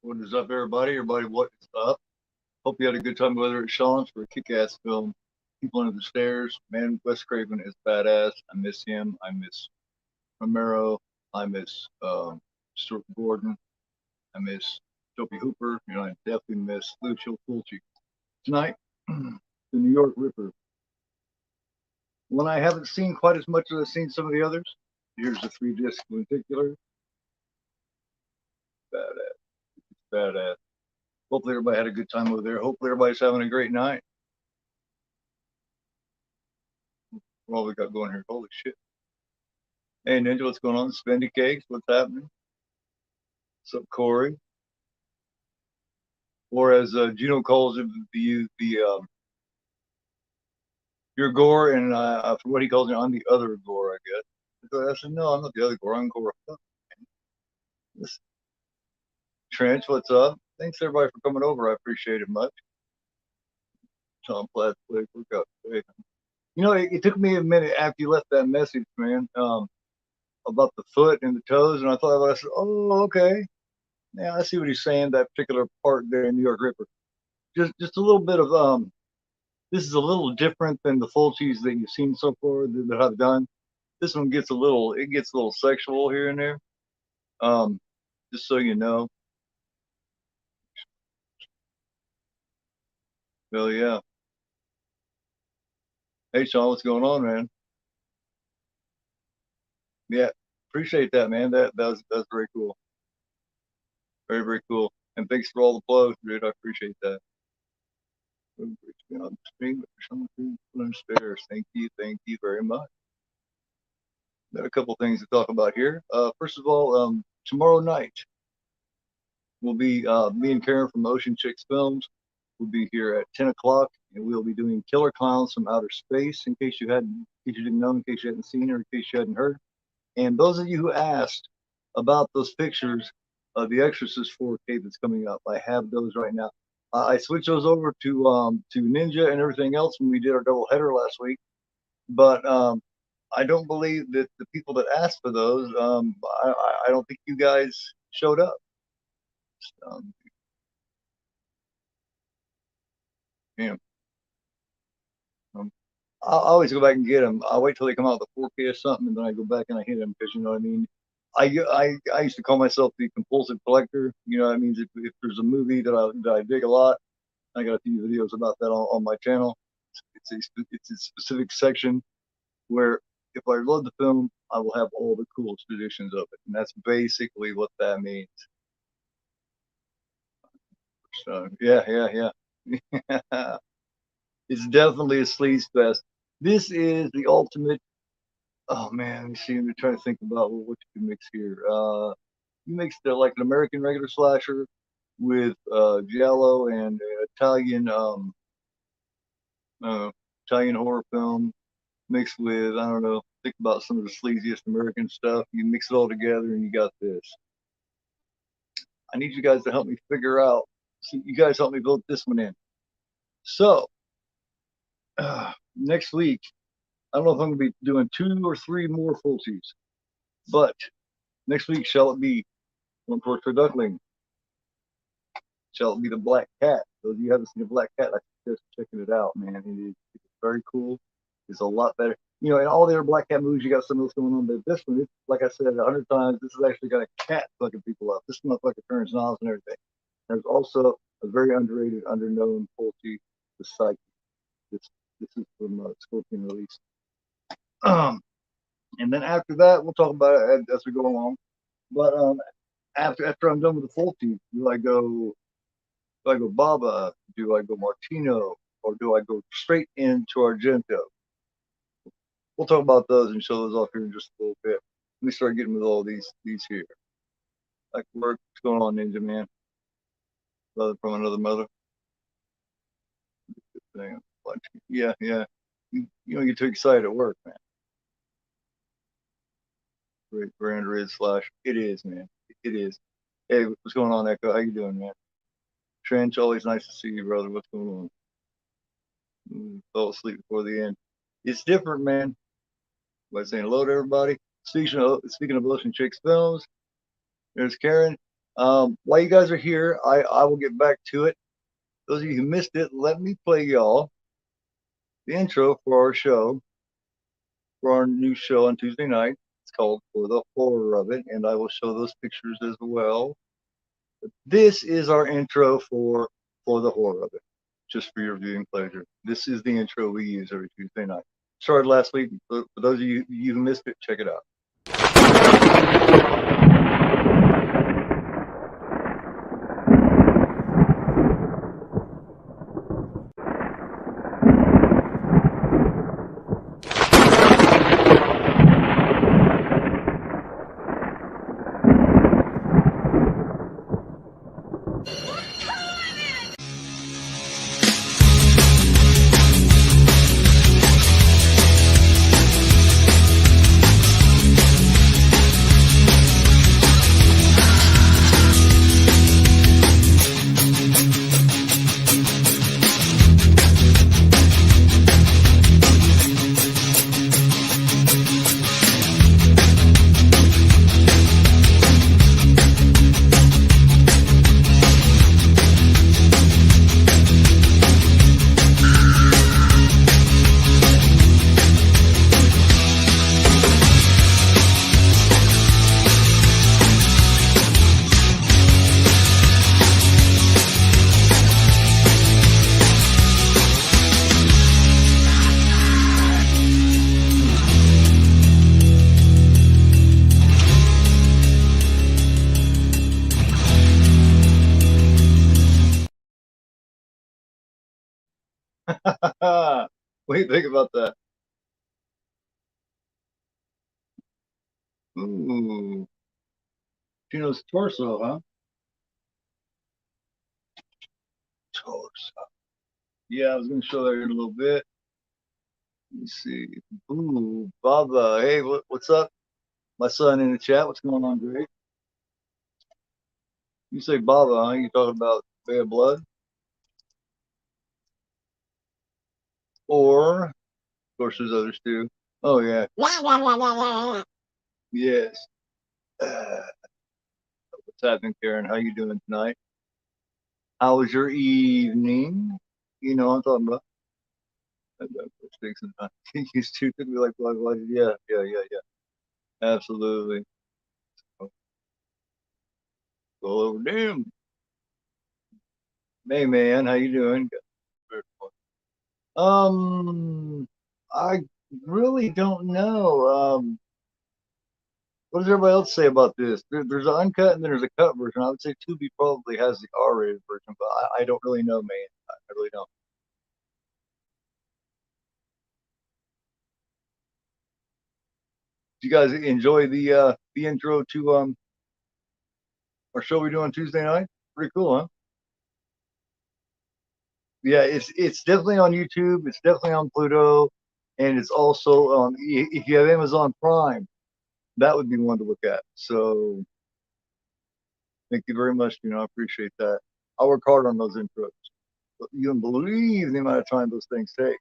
What is up, everybody? Everybody, what is up? Hope you had a good time whether it's Sean's for a kick-ass film. People Under the Stairs. Man, Wes Craven is badass. I miss him. I miss Romero. I miss Stuart Gordon. I miss Toby Hooper. I definitely miss Lucio Fulci. Tonight, the New York Ripper. One I haven't seen quite as much as I've seen some of the others. Here's the 3 disc in particular. Badass. Badass. Hopefully everybody had a good time over there. Hopefully everybody's having a great night. What we got going here? Holy shit. Hey Ninja, what's going on? Spendy Cakes, what's happening? What's up, Corey? Or as Gino calls it, the your Gore, and for what he calls it, I'm the other Gore, I guess. So I said, no, I'm not the other Gore. I'm Gore. This Trench, what's up? Thanks everybody for coming over. I appreciate it much. Tom Platt, work out. It took me a minute after you left that message, man, about the foot and the toes, and I thought, I said, oh, okay. Yeah, I see what he's saying. That particular part there in New York Ripper, just a little bit of This is a little different than the Fulcis that you've seen so far that I've done. This one gets a little sexual here and there. Um, just so you know. Well, yeah. Hey, Sean, what's going on, man? Yeah, appreciate that, man. That's very cool. Very, very cool. And thanks for all the plugs, dude. I appreciate that. On stream, stairs. Thank you very much. Got a couple things to talk about here. First of all, tomorrow night will be me and Karen from Ocean Chicks Films. We'll be here at 10 o'clock, and we'll be doing Killer Clowns from Outer Space. In case you didn't know, in case you hadn't seen, or in case you hadn't heard. And those of you who asked about those pictures of the Exorcist 4K that's coming up, I have those right now. I switched those over to Ninja and everything else when we did our double header last week, but I don't believe that the people that asked for those, I don't think you guys showed up. Um, you I always go back and get them. I wait till they come out with the 4K or something, and then I go back and I hit them because you know what I mean. I used to call myself the compulsive collector. You know, that means if there's a movie that I dig a lot, I got a few videos about that on my channel. It's a specific section where if I love the film, I will have all the coolest editions of it, and that's basically what that means. So yeah. It's definitely a sleaze fest. This is the ultimate. Oh man, let me see. I'm trying to think about what you can mix here. You mix like an American regular slasher with giallo and Italian Italian horror film mixed with I don't know. Think about some of the sleaziest American stuff. You mix it all together and you got this. I need you guys to help me figure out. See, you guys help me vote this one in. So next week, I don't know if I'm going to be doing 2 or 3 more Fulcis, but next week shall it be One Torch for Duckling? Shall it be the Black Cat? Those of you who haven't seen the Black Cat, I suggest checking it out, man. It's very cool. It's a lot better. You know, in all the other Black Cat movies, you got something else going on, but this one, it's, like I said 100 times, this has actually got a cat fucking people up. This motherfucker turns knobs and everything. There's also a very underrated, underknown Fulci, The Psyche. This is from Scorpion Release. And then after that, we'll talk about it as we go along. But after I'm done with the Fulci, do I go Baba? Do I go Martino? Or do I go straight into Argento? We'll talk about those and show those off here in just a little bit. Let me start getting with all these here. Like work, what's going on, Ninja Man? Brother from another mother. Yeah. You don't get too excited at work, man. Great brand is slash. It is, man. It is. Hey, what's going on, Echo? How you doing, man? Trench, always nice to see you, brother. What's going on? Fell asleep before the end. It's different, man. By saying hello to everybody. Speaking of Ocean Chicks Films, there's Karen. While you guys are here, I will get back to it. Those of you who missed it, let me play y'all the intro for our show, for our new show on Tuesday night. It's called For the Horror of It, and I will show those pictures as well. But this is our intro for the Horror of It, just for your viewing pleasure. This is the intro we use every Tuesday night. Started last week. For those of you who missed it, check it out. What do you think about that? Ooh, Gino's torso, huh? Torso. Yeah, I was going to show that in a little bit. Let me see. Ooh, Baba. Hey, what's up? My son in the chat. What's going on, Greg? You say Baba, huh? You talking about Bay of Blood? Or, of course, there's others too. Oh, yeah. Yes. What's happening, Karen? How you doing tonight? How was your evening? You know what I'm talking about. Used to could be like, yeah, yeah, yeah, yeah. Absolutely. Go over them. Hey, man, how you doing? Um, I really don't know. What does everybody else say about this? There's an uncut and then there's a cut version. I would say Tubi probably has the R-rated version, but I don't really know, man. I really don't. Do you guys enjoy the intro to our show we do on Tuesday night? Pretty cool, huh? Yeah, it's definitely on YouTube. It's definitely on Pluto, and it's also if you have Amazon Prime, that would be one to look at. So thank you very much. I appreciate that. I work hard on those intros. You don't believe the amount of time those things take.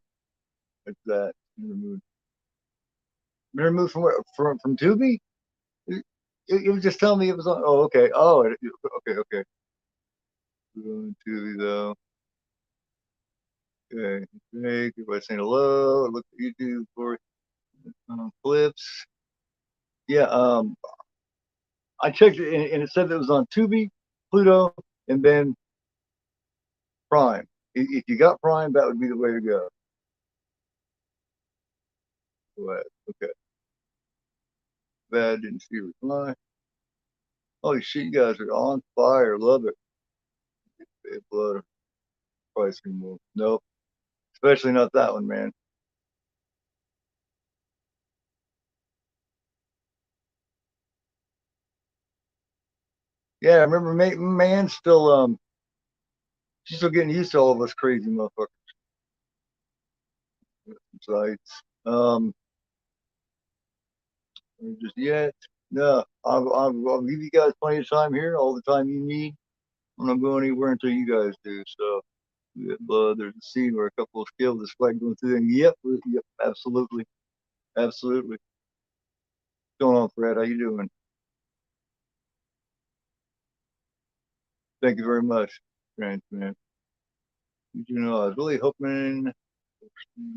Like that. Removed. Been removed from where? From Tubi? You was just telling me it was on. Oh, okay. Oh, okay, okay. Going Tubi though. Okay. Hey, everybody saying hello. Look at YouTube for clips. Yeah. I checked it and it said that it was on Tubi, Pluto, and then Prime. If you got Prime, that would be the way to go. Okay. Bad, didn't see a reply. Holy shit, you guys are on fire. Love it. Blood price anymore. Nope. Especially not that one, man. Yeah, I remember man still she's still getting used to all of us crazy motherfuckers. Sites. Just yet. No, I'll give you guys plenty of time here, all the time you need. I'm not going anywhere until you guys do. So there's a scene where a couple of skilled this fight going through and yep, absolutely. Absolutely. What's going on, Fred? How you doing? Thank you very much, Grant, man. You know, I was really hoping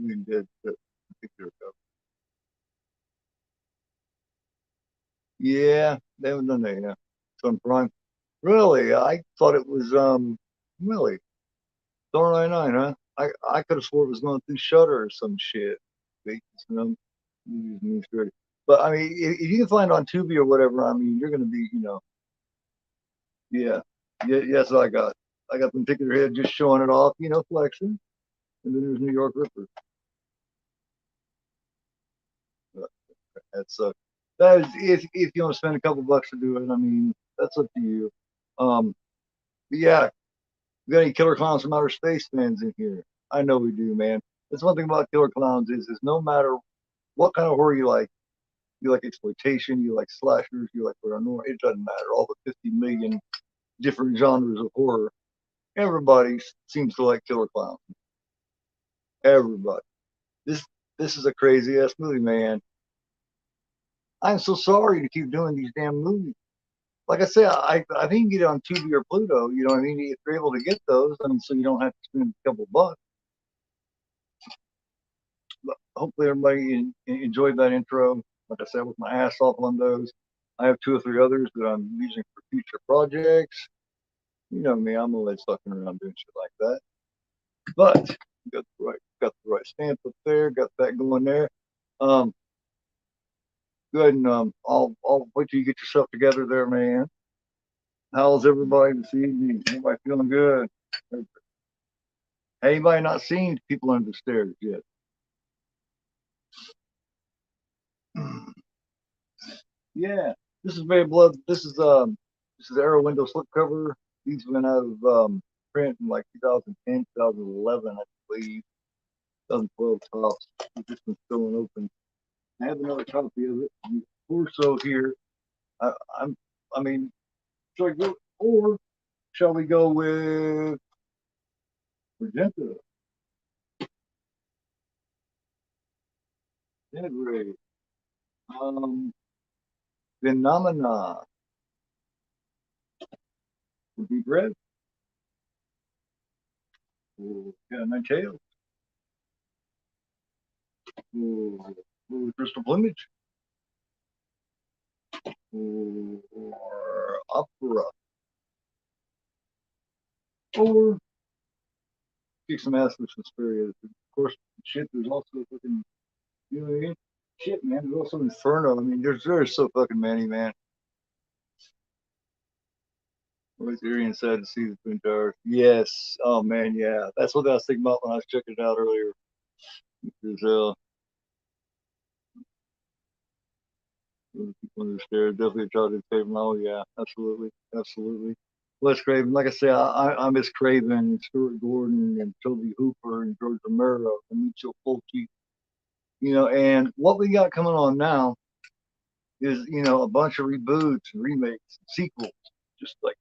we did that particular cover. Yeah, they haven't done that yet. Some Prime. Really? I thought it was really $1.99, huh? I could have swore it was going through Shutter or some shit. But I mean, if you can find it on Tubi or whatever, I mean, you're gonna be, yeah, yeah, yes, I got. I got them ticket head just showing it off, flexing. And then there's New York Ripper. That's that is if you want to spend a couple bucks to do it. I mean, that's up to you. Um, but yeah, we got any Killer Clowns from Outer Space fans in here? I know we do, man. That's one thing about Killer Clowns is no matter what kind of horror you like exploitation, you like slashers, you like paranormal, it doesn't matter. All the 50 million different genres of horror, everybody seems to like Killer Clowns. Everybody. This this is a crazy ass movie, man. I'm so sorry to keep doing these damn movies. Like I said, I think you can get it on Tubi or Pluto. You know what I mean? If you're able to get those, I mean, so you don't have to spend a couple bucks. But hopefully, everybody enjoyed that intro. Like I said, with my ass off on those. I have two or three others that I'm using for future projects. You know me, I'm always fucking around doing shit like that. But got the right stamp up there, got that going there. Um, Go ahead and I'll wait till you get yourself together there, man. How's everybody this evening? Everybody feeling good? Anybody not seen People Under the Stairs yet? Yeah, this is very blood. This is Arrow window slipcover. These went out of print in like 2010, 2011, I believe. 2012 tops. This one's still open. I have another copy of it. Torso here. I, I'm. I mean, should I go or shall we go with Magenta? Integrate. Um, Phenomena would be bread. Yeah, my tail. Crystal plumage. Or opera. Or kick some ass with Suspiria. Of course, shit, there's also fucking, you know what I mean? Shit, man, there's also Inferno. I mean, there's so fucking many, man. Always eerie inside to see the Twin Towers. Yes. Oh, man, yeah. That's what I was thinking about when I was checking it out earlier. There's, people on the stairs. Definitely a childhood favorite. Oh yeah, absolutely, absolutely. Wes Craven, like I say, I miss Craven and Stuart Gordon and Toby Hooper and George Romero and Lucio Fulci. And what we got coming on now is a bunch of reboots and remakes and sequels. Just like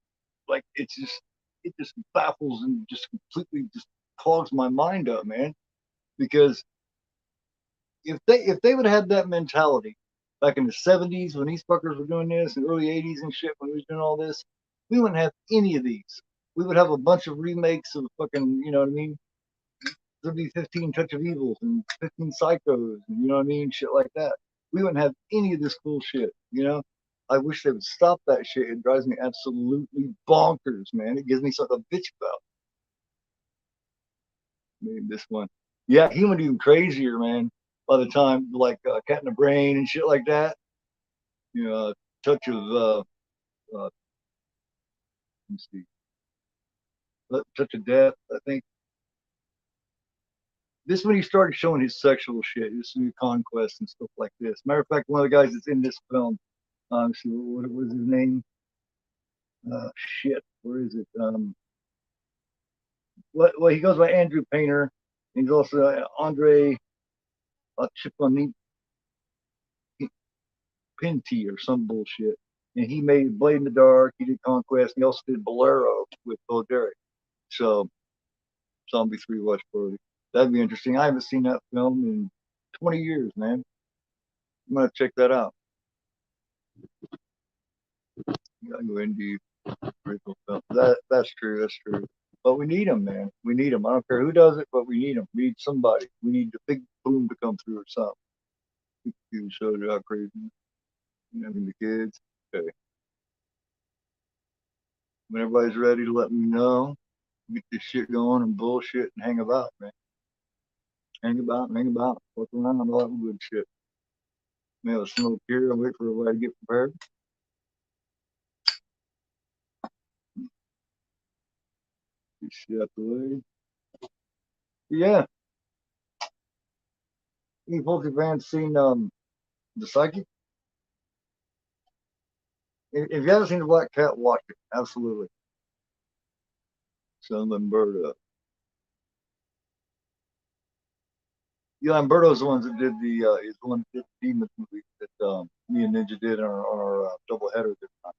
it just baffles and just completely just clogs my mind up, man. Because if they would have had that mentality back in the 70s when these fuckers were doing this, and early 80s and shit when we was doing all this, we wouldn't have any of these. We would have a bunch of remakes of fucking, you know what I mean? There'd be 15 Touch of Evils and 15 Psychos, and you know what I mean? Shit like that. We wouldn't have any of this cool shit. I wish they would stop that shit. It drives me absolutely bonkers, man. It gives me something to bitch about. Maybe this one. Yeah, he went even crazier, man. By the time, like Cat in the Brain and shit like that, touch of let's see, touch of death. I think this when he started showing his sexual shit, his new conquest and stuff like this. Matter of fact, one of the guys that's in this film, see what was his name? Shit, where is it? Well, he goes by Andrew Painter. He's also Andre Chiponi Pinty or some bullshit. And he made Blade in the Dark. He did Conquest. He also did Bolero with Bo Derek. So Zombie 3 watch party. That'd be interesting. I haven't seen that film in 20 years, man. I'm gonna check that out. Yeah, go indeed. That's true. That's true. But we need them, man. We need them. I don't care who does it, but we need them. We need somebody. We need the big boom to come through or something. You showed you how crazy. I mean, the kids. Okay. When everybody's ready to let me know, get this shit going and bullshit and hang about, man. Hang about and hang about. Fuck around and all that good shit. Man, let's smoke here and wait for everybody to get prepared. Get shit out the way. Yeah. Any Fulci fans seen The Psychic? If you haven't seen The Black Cat, watch it. Absolutely. So Lamberto. Yeah, Lamberto's the ones that did is the one that did the Demons movie that me and Ninja did on our double header this time.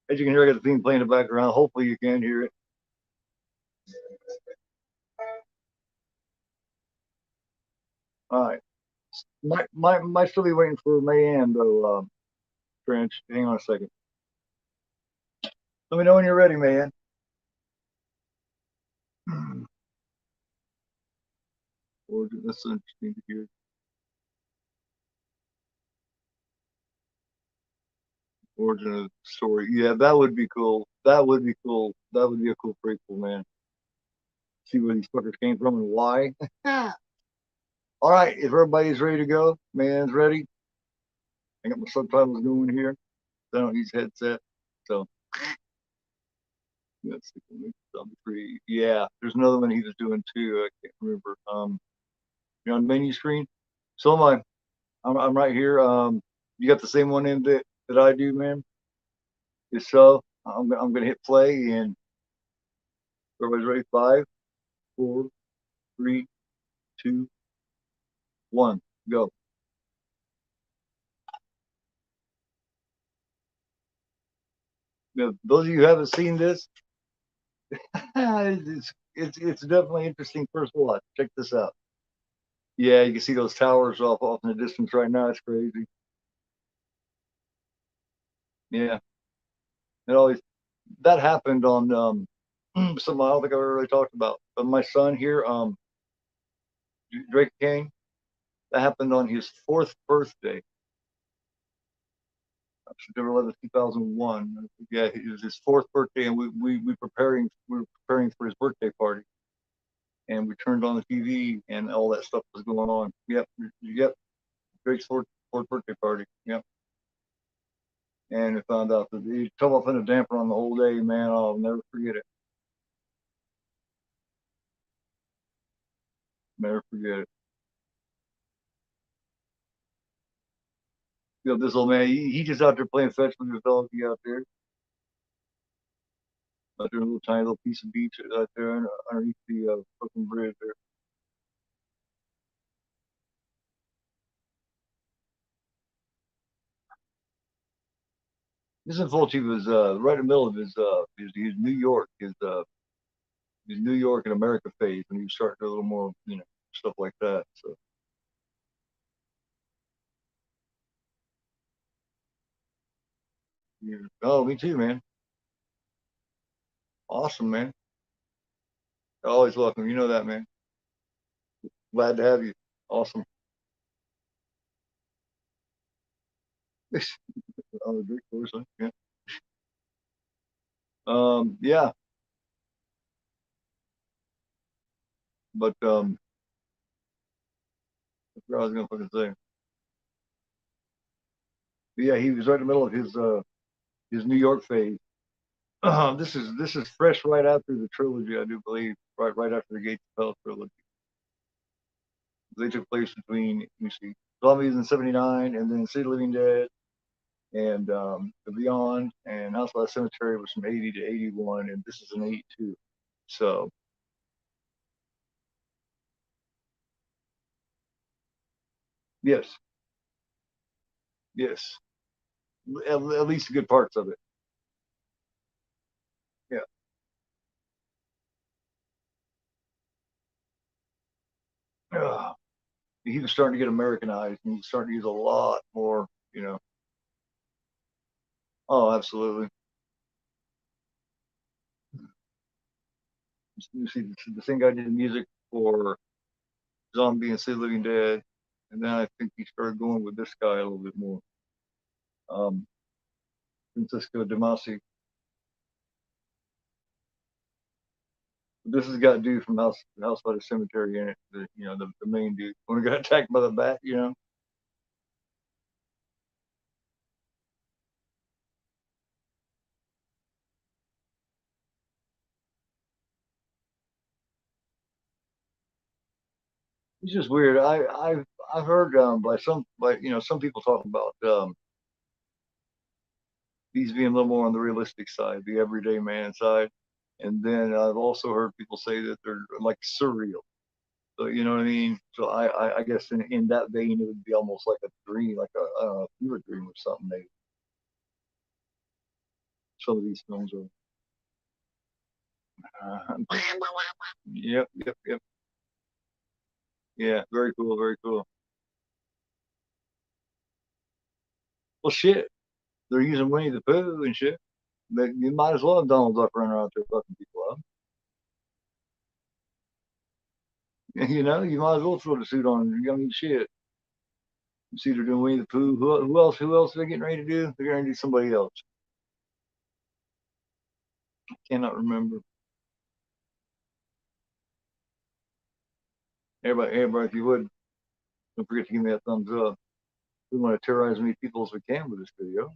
As you can hear, I got the theme playing in the background. Hopefully you can hear it. All right. Might still be waiting for Mayan though, Trench. Hang on a second. Let me know when you're ready, Mayan. Origin, that's interesting to hear. Origin of the story. Yeah, that would be cool. That would be cool. That would be a cool prequel, man. See where these fuckers came from and why. All right, if everybody's ready to go, Mayan's ready. I got my subtitles going here. I don't use headset, so that's three. Yeah, there's another one he was doing too. I can't remember. You're on the menu screen. So am I. I'm right here. You got the same one in that I do, man. If so, I'm gonna hit play and everybody's ready. 5, 4, 3, 2, 1, go. Now, those of you who haven't seen this, it's definitely interesting first watch. Check this out. Yeah, you can see those towers off in the distance right now. It's crazy. Yeah, it always that happened on something I don't think I've ever really talked about. But my son here, Drake King, that happened on his 4th birthday, September 11th, 2001. Yeah, it was his 4th birthday, and we were preparing for his birthday party, and we turned on the TV, and all that stuff was going on. Yep, Drake's fourth birthday party. Yep. And I found out that he come up in a damper on the whole day, man. I'll never forget it. Never forget it. You know, this old man, he just out there playing fetch with his doggy out there, a little tiny little piece of beach out there underneath the fucking bridge there. This in Fulci was right in the middle of his New York, his New York and America phase when he was starting to do a little more, stuff like that. So yeah. Oh, me too, man. Awesome, man. Always welcome. You know that, man. Glad to have you. Awesome. On the Greek course, huh? Yeah. Yeah, but what I was gonna fucking say. But yeah, he was right in the middle of his New York phase. This is fresh right after the trilogy, I do believe. Right after the Gates of Hell trilogy. They took place between, let me see, Zombies in '79, and then City of Living Dead, and The Beyond, and House by the Cemetery was from '80 to '81, and this is an '82. So yes, yes, at least good parts of it. Yeah. He was starting to get Americanized, and he was starting to use a lot more, Oh, absolutely. You see, the same guy did music for Zombie and Sid Living Dead, and then I think he started going with this guy a little bit more. Um, Francisco Damasi. This has got dude from House by the Cemetery in it. The main dude when he got attacked by the bat. It's just weird. I've heard by some people talking about these being a little more on the realistic side, the everyday man side, and then I've also heard people say that they're like surreal. So you know what I mean. So I guess in that vein, it would be almost like a dream, like a fever dream or something. Maybe some of these films are. Yep, yep, yep. Yeah, very cool, very cool. Well, shit, they're using Winnie the Pooh and shit. You might as well have Donald Duck running around there fucking people up. You might as well throw the suit on. I mean, shit. You see, they're doing Winnie the Pooh. Who else? Who else are they getting ready to do? They're going to do somebody else. Cannot remember. Everybody, if you would, don't forget to give me that thumbs up. We want to terrorize as many people as we can with this video.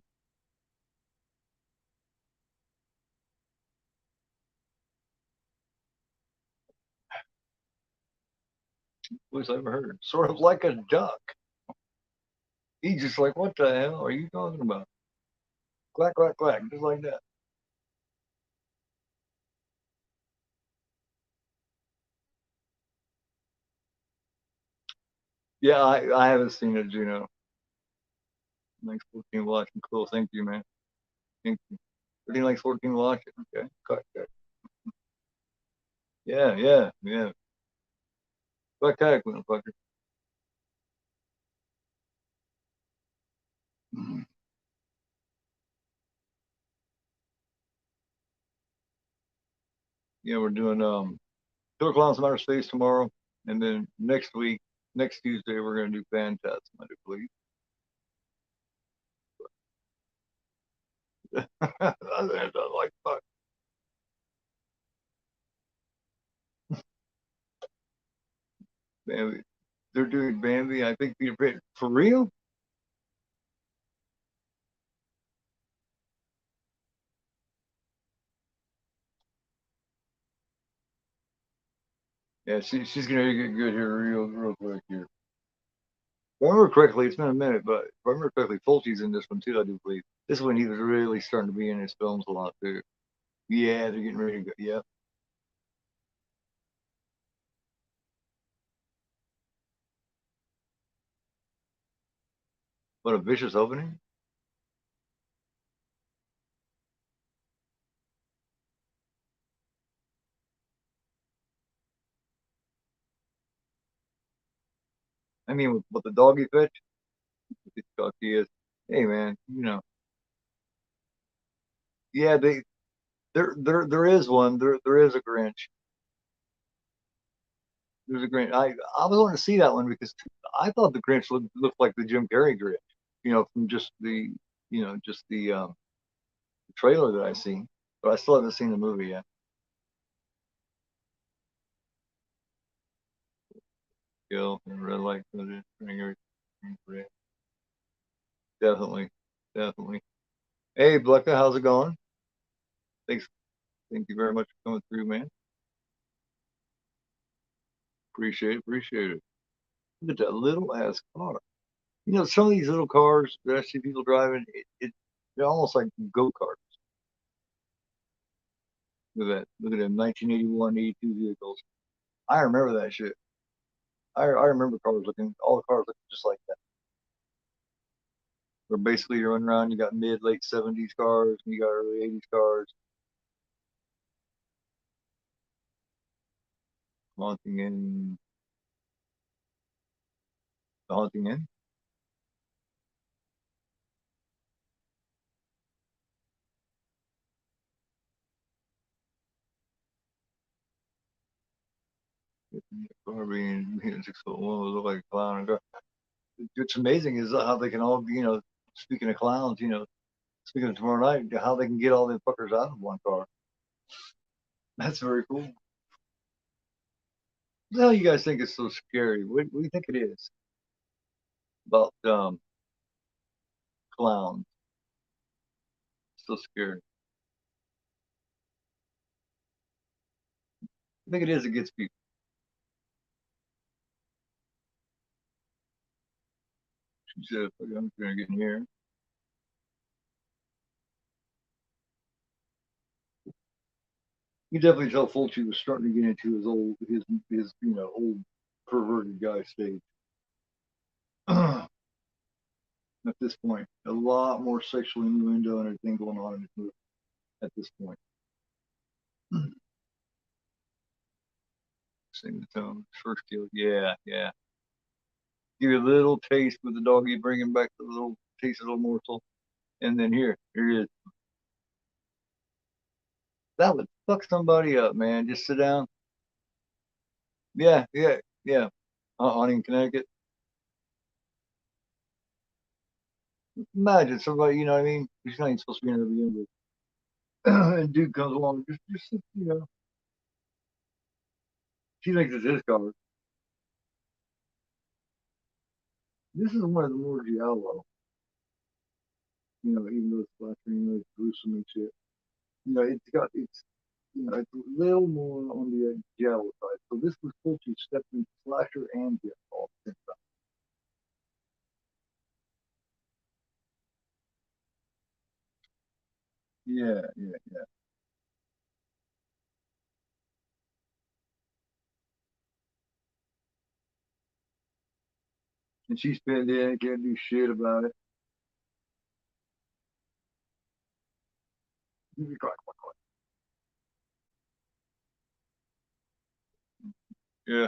Voice I ever heard. Sort of like a duck. He's just like, what the hell are you talking about? Quack, quack, quack, just like that. Yeah, I haven't seen it, Juno. Thanks 14 watching. Cool. Thank you, man. Thank you. 13 likes 14 watching. Okay. Cut, cut. Yeah, yeah, yeah. Quack, quack, motherfucker. Yeah, we're doing Killer Clowns from Outer Space tomorrow, and then next Tuesday, we're gonna do Phantasm, I do believe. I like fuck. Bambi. They're doing Bambi. I think for real. Yeah, she's gonna get good here real quick here. If I remember correctly, it's been a minute, but if I remember correctly, Fulci's in this one too, I do believe. This one he was really starting to be in his films a lot too. Yeah, they're getting ready to go. Yeah. What a vicious opening. I mean, with the doggy fetch, the dog he is. Hey man, yeah, there is one. There is a Grinch. There's a Grinch. I was wanting to see that one because I thought the Grinch looked like the Jim Carrey Grinch. From just the trailer that I seen, but I still haven't seen the movie yet. Kill red light, definitely, definitely. Hey, Blecka, how's it going? Thanks, thank you very much for coming through, man. Appreciate it. Look at that little ass car. Some of these little cars that I see people driving, they're almost like go karts. Look at them 1981, 82 vehicles. I remember that shit. I remember all the cars looking just like that. Where basically you're running around, you got mid, late 70s cars, and you got early 80s cars. Haunting in, the haunting in. 6'1", look like a clown. What's amazing is how they can all, speaking of clowns, speaking of tomorrow night, how they can get all the fuckers out of one car. That's very cool. What the hell you guys think is so scary? What do you think it is about clowns? So scary. I think it is. It gets people. She said, "I'm gonna get in here." You definitely tell Fulci was starting to get into his old perverted guy stage. At this point, a lot more sexual innuendo and everything going on in this movie. At this point, sing the tone, first kill, yeah, yeah. Give you a little taste with the doggy, bringing back the little taste of the morsel, and then here it is. That would fuck somebody up, man. Just sit down. Yeah, yeah, yeah. On in Connecticut. Imagine somebody, you know what I mean? He's not even supposed to be in the beginning, and dude comes along, just she thinks it's his car. This is one of the more giallo, even though it's flashing, it's gruesome and shit. It's a little more on the giallo side. So this was supposed to step into slasher and giallo all at the same time. Yeah, yeah, yeah. And she's pinned in, can't do shit about it. Yeah.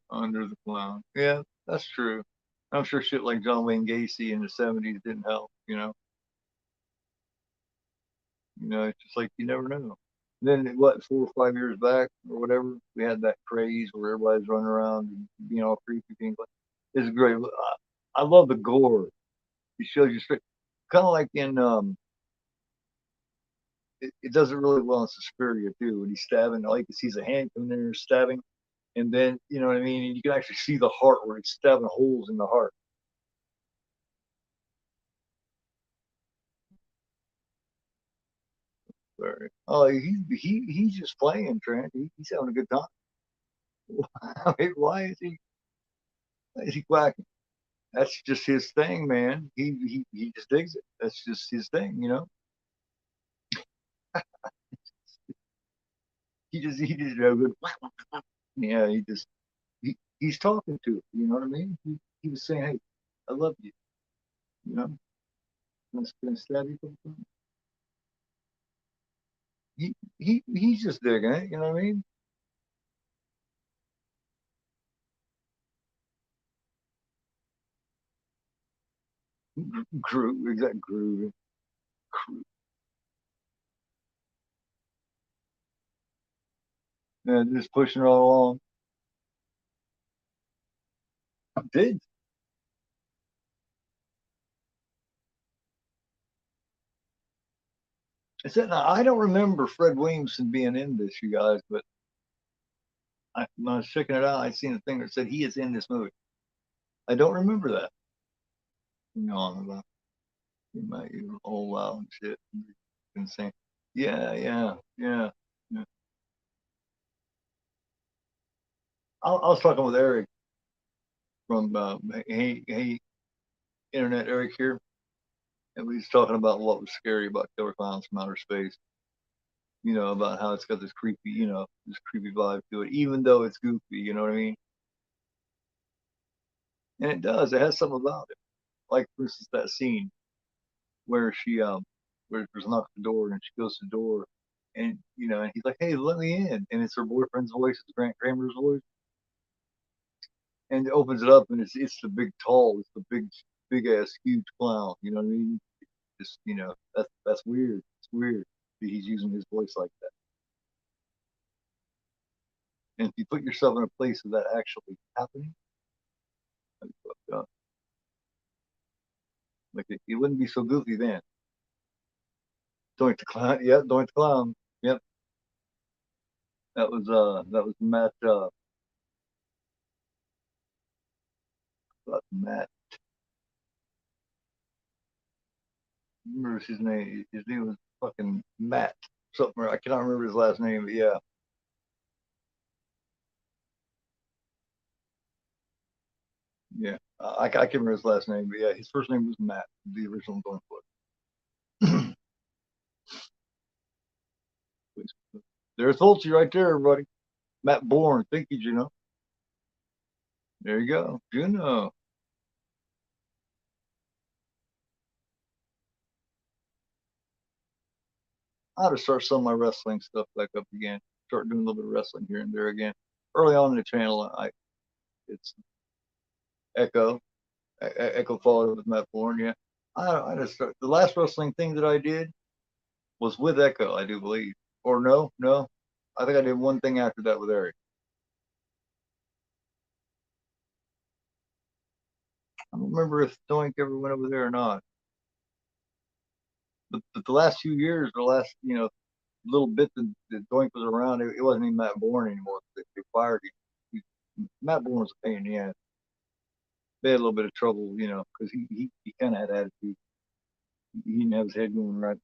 Under the clown. Yeah, that's true. I'm sure shit like John Wayne Gacy in the '70s didn't help. It's just like you never know. Then what? 4 or 5 years back or whatever, we had that craze where everybody's running around and being all creepy. It's great. I love the gore. It shows you straight, kind of like in it does it really well in Suspiria too. When he's stabbing, like he sees a hand coming in there stabbing, and then you know what I mean. And you can actually see the heart where it's stabbing holes in the heart. Sorry. Oh, he's just playing, Trent. He's having a good time. I mean, why is he quacking? That's just his thing, man. He just digs it. That's just his thing. He just good. Yeah, he's talking to it. You know what I mean? He was saying, "Hey, I love you." You know, gonna stab you. He's just digging it. You know what I mean? Groove, exact groove. Yeah, just pushing it all along. Did I said now, I don't remember Fred Williamson being in this, you guys, but when I was checking it out, I seen a thing that said he is in this movie. I don't remember that. About he might even all out and shit. Insane. Yeah, yeah, yeah. Yeah. I was talking with Eric from Hey Internet Eric here, and we was talking about what was scary about Killer Clowns from Outer Space. About how it's got this creepy vibe to it, even though it's goofy. You know what I mean? And it does. It has something about it. Like for instance, that scene where where there's a knock at the door and she goes to the door, and he's like, "Hey, let me in," and it's her boyfriend's voice, it's Grant Kramer's voice, and it opens it up and it's the big tall, it's the big ass huge clown. You know what I mean? Just that's weird. weird that he's using his voice like that. And if you put yourself in a place of that actually happening, like it wouldn't be so goofy then. Doink the Clown, yep, Doink the Clown, yep. That was Matt. Remember his name? His name was fucking Matt something. I cannot remember his last name, but yeah. Yeah, I can't remember his last name, but yeah, his first name was Matt, the original Doink Boy. There's Fulci right there, everybody. Matt Bourne. Thank you, Juno. There you go, Juno. I ought to start some of my wrestling stuff back up again. Start doing a little bit of wrestling here and there again. Early on in the channel, it's Echo. Echo followed with Matt Bourne. Yeah, I just start, the last wrestling thing that I did was with Echo, I do believe. Or no, I think I did one thing after that with Eric. I don't remember if Doink ever went over there or not. But the last few years, the last little bit that Doink was around, it wasn't even Matt Bourne anymore. They fired him. Matt Bourne was a pain in the ass. They had a little bit of trouble, because he kind of had attitude. He didn't have his head going right.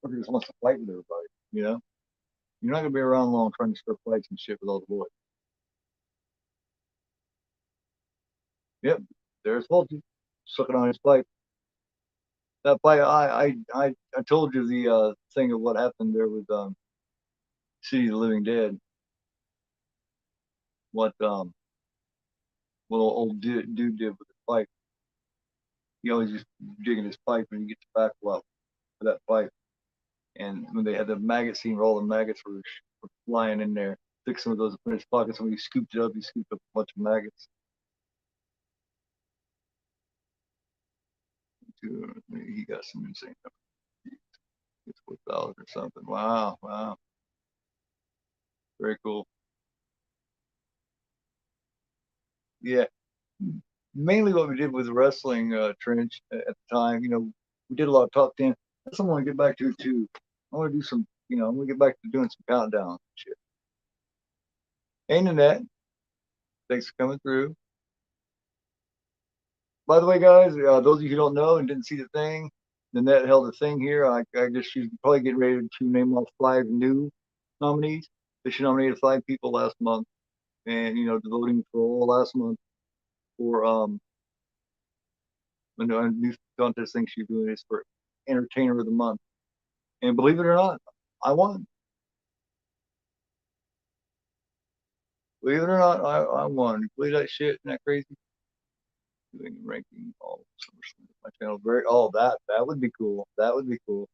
Or he just wants to fight with everybody. You're not gonna be around long trying to start fights and shit with all the boys. Yep, there's Fulci sucking on his pipe. That pipe, I told you the thing of what happened there with City of the Living Dead. What old dude did with his pipe. He always just digging his pipe and he gets back up for that pipe. And when they had the maggot scene where all the maggots were flying in there, took some of those in his pockets. When he scooped it up, he scooped up a bunch of maggots. He got some insane number. It's 4,000 or something. Wow. Very cool. Yeah. Mainly what we did with the wrestling trench at the time, we did a lot of top 10. That's what I want to get back to too. I want to do some, I want to get back to doing some countdowns and shit. Hey, Nanette, thanks for coming through. By the way, guys, those of you who don't know and didn't see the thing, Nanette held a thing here. I guess she's probably getting ready to name off 5 new nominees. She nominated 5 people last month, and the voting for all last month for a new contest thing she's doing is for Entertainer of the Month. And believe it or not, I won. Believe it or not, I won. You believe that shit? Isn't that crazy? Doing ranking all my channel. That would be cool. That would be cool.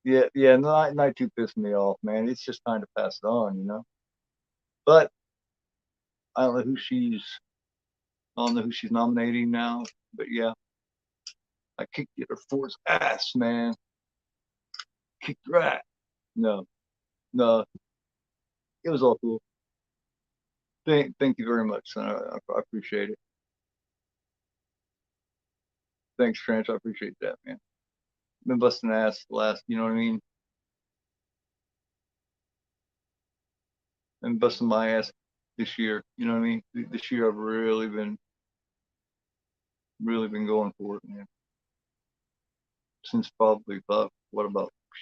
Yeah. Not too pissing me off, man. It's just time to pass it on. But I don't know who she's nominating now. But yeah, I kicked the other 4's ass, man. Kicked her ass. No, it was all cool. Thank you very much, son. I appreciate it. Thanks, Trench. I appreciate that, man. Been busting ass the last, you know what I mean? And busting my ass this year, you know what I mean? This year I've really been going for it, man. Since probably about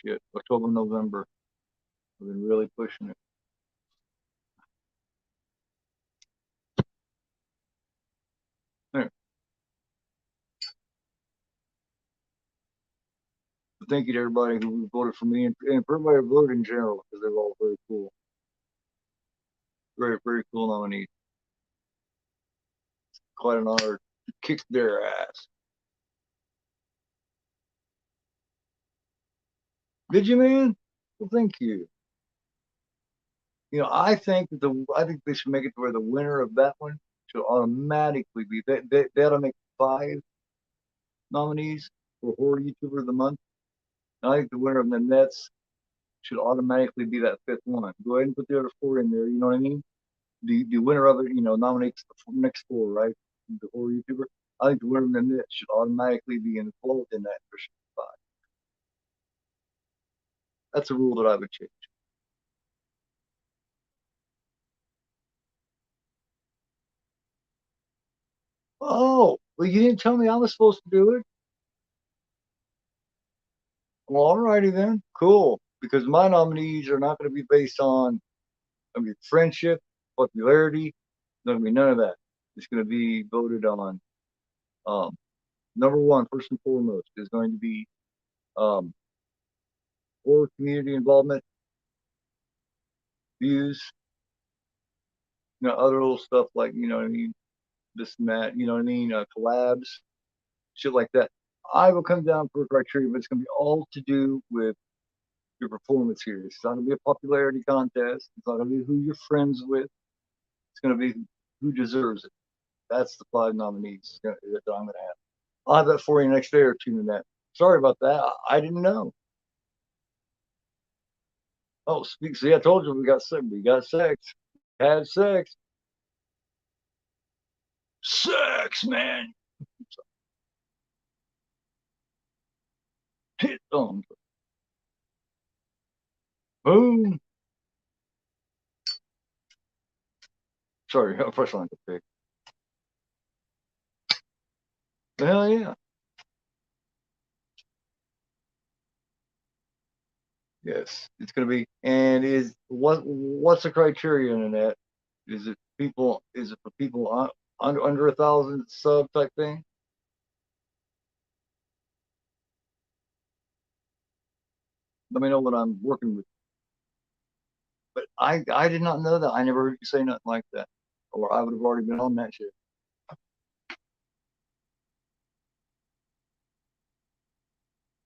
shit, October, November. I've been really pushing it. There. Thank you to everybody who voted for me and for everybody who voted in general, because they're all very cool. Very, very cool nominees. Quite an honor to kick their ass. Did you, man? Well, thank you. I think they should make it to where the winner of that one should automatically be. They ought to make 5 nominees for horror YouTuber of the month. I think the winner of the Nets should automatically be that fifth one. Go ahead and put the other four in there. You know what I mean? The winner of it, nominates the next four, right? The horror YouTuber. I think the winner of the Nets should automatically be involved in that first five. That's a rule that I would change. Oh, well, you didn't tell me I was supposed to do it. Well, alrighty then. Cool. Because my nominees are not going to be based on friendship, popularity. Not going to be none of that. It's going to be voted on. Um, Number one, first and foremost, is going to be um, horror community involvement, views, other little stuff like, you know what I mean, this and that, you know what I mean, collabs, shit like that. I will come down for a criteria, but it's going to be all to do with your performance here. It's not going to be a popularity contest. It's not going to be who you're friends with. It's going to be who deserves it. That's the five nominees that I'm going to have. I'll have that for you next day or two in that. Sorry about that. I didn't know. Oh, see, I told you we got sex. We got sex. Had sex. Sex, man. Hit on. Boom. Sorry, first line to pick. Hell yeah. Yes, it's gonna be. And what's the criterion in that? Is it people? Is it for people under 1,000 sub type thing? Let me know what I'm working with. But I did not know that. I never heard you say nothing like that, or I would have already been on that shit.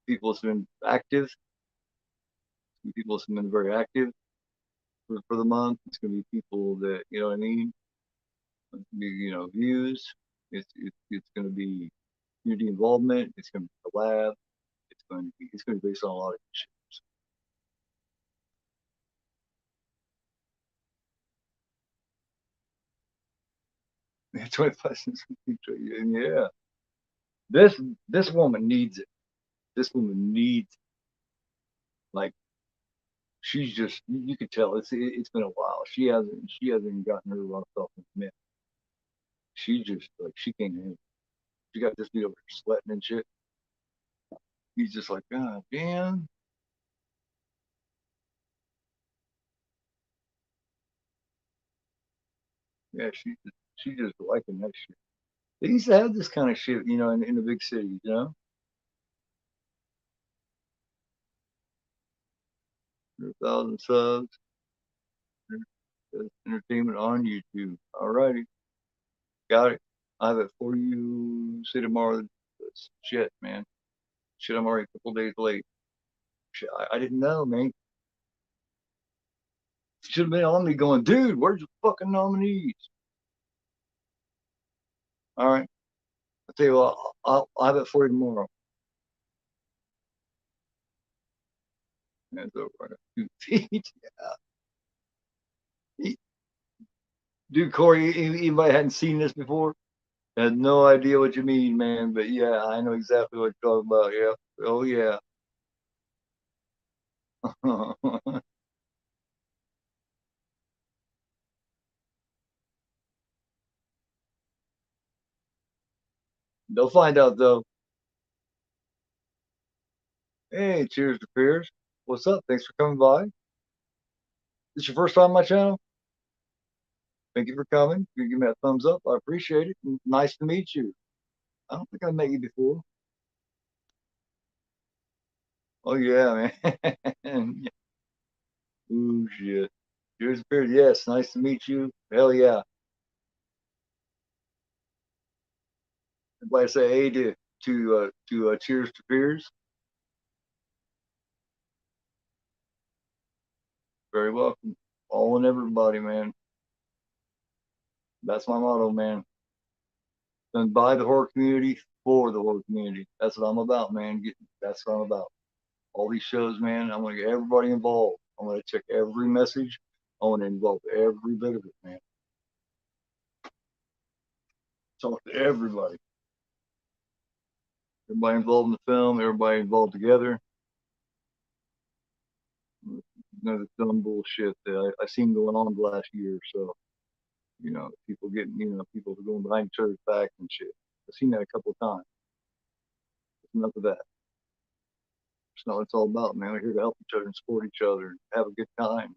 People have been active. People have been very active for the month. It's gonna be people that you know what I mean. It's gonna be views. It's gonna be community involvement. It's gonna be the lab. It's going to be based on a lot of shit. Yeah, 25 cents. And yeah, this this woman needs it. This woman needs like she's just you could tell it's been a while. She hasn't gotten her rough off in a minute. She just like she can't handle it. She got this dude over there sweating and shit. He's just like, God damn. Yeah, she just liking that shit. They used to have this kind of shit, in the big cities, 100,000 subs, entertainment on YouTube. All righty. Got it. I have it for you. See tomorrow. Shit, man. Shit, I'm already a couple days late. Shit, I didn't know, man. Should have been on me going, dude, where's your fucking nominees? All right. I'll tell you what, I'll have it for you tomorrow. That's over. I got 2 feet. Yeah. Dude, Corey, anybody hadn't seen this before? I had no idea what you mean, man. But yeah, I know exactly what you're talking about. Yeah. Oh, yeah. They'll find out, though. Hey, cheers to peers. What's up? Thanks for coming by. This your first time on my channel? Thank you for coming. You give me a thumbs up. I appreciate it. Nice to meet you. I don't think I met you before. Oh yeah, man. Ooh shit. Cheers, Beard. Yes, nice to meet you. Hell yeah. Everybody say hey to cheers to peers. Very welcome. All and everybody, man. That's my motto, man. Done by the horror community for the horror community. That's what I'm about, man. That's what I'm about. All these shows, man. I want to get everybody involved. I want to check every message. I want to involve every bit of it, man. Talk to everybody. Everybody involved in the film. Everybody involved together. None of the dumb bullshit that I seen going on the last year. So, people getting, people going behind each other's backs and shit. I've seen that a couple of times. Enough of that. It's not what it's all about, man. We're here to help each other and support each other and have a good time.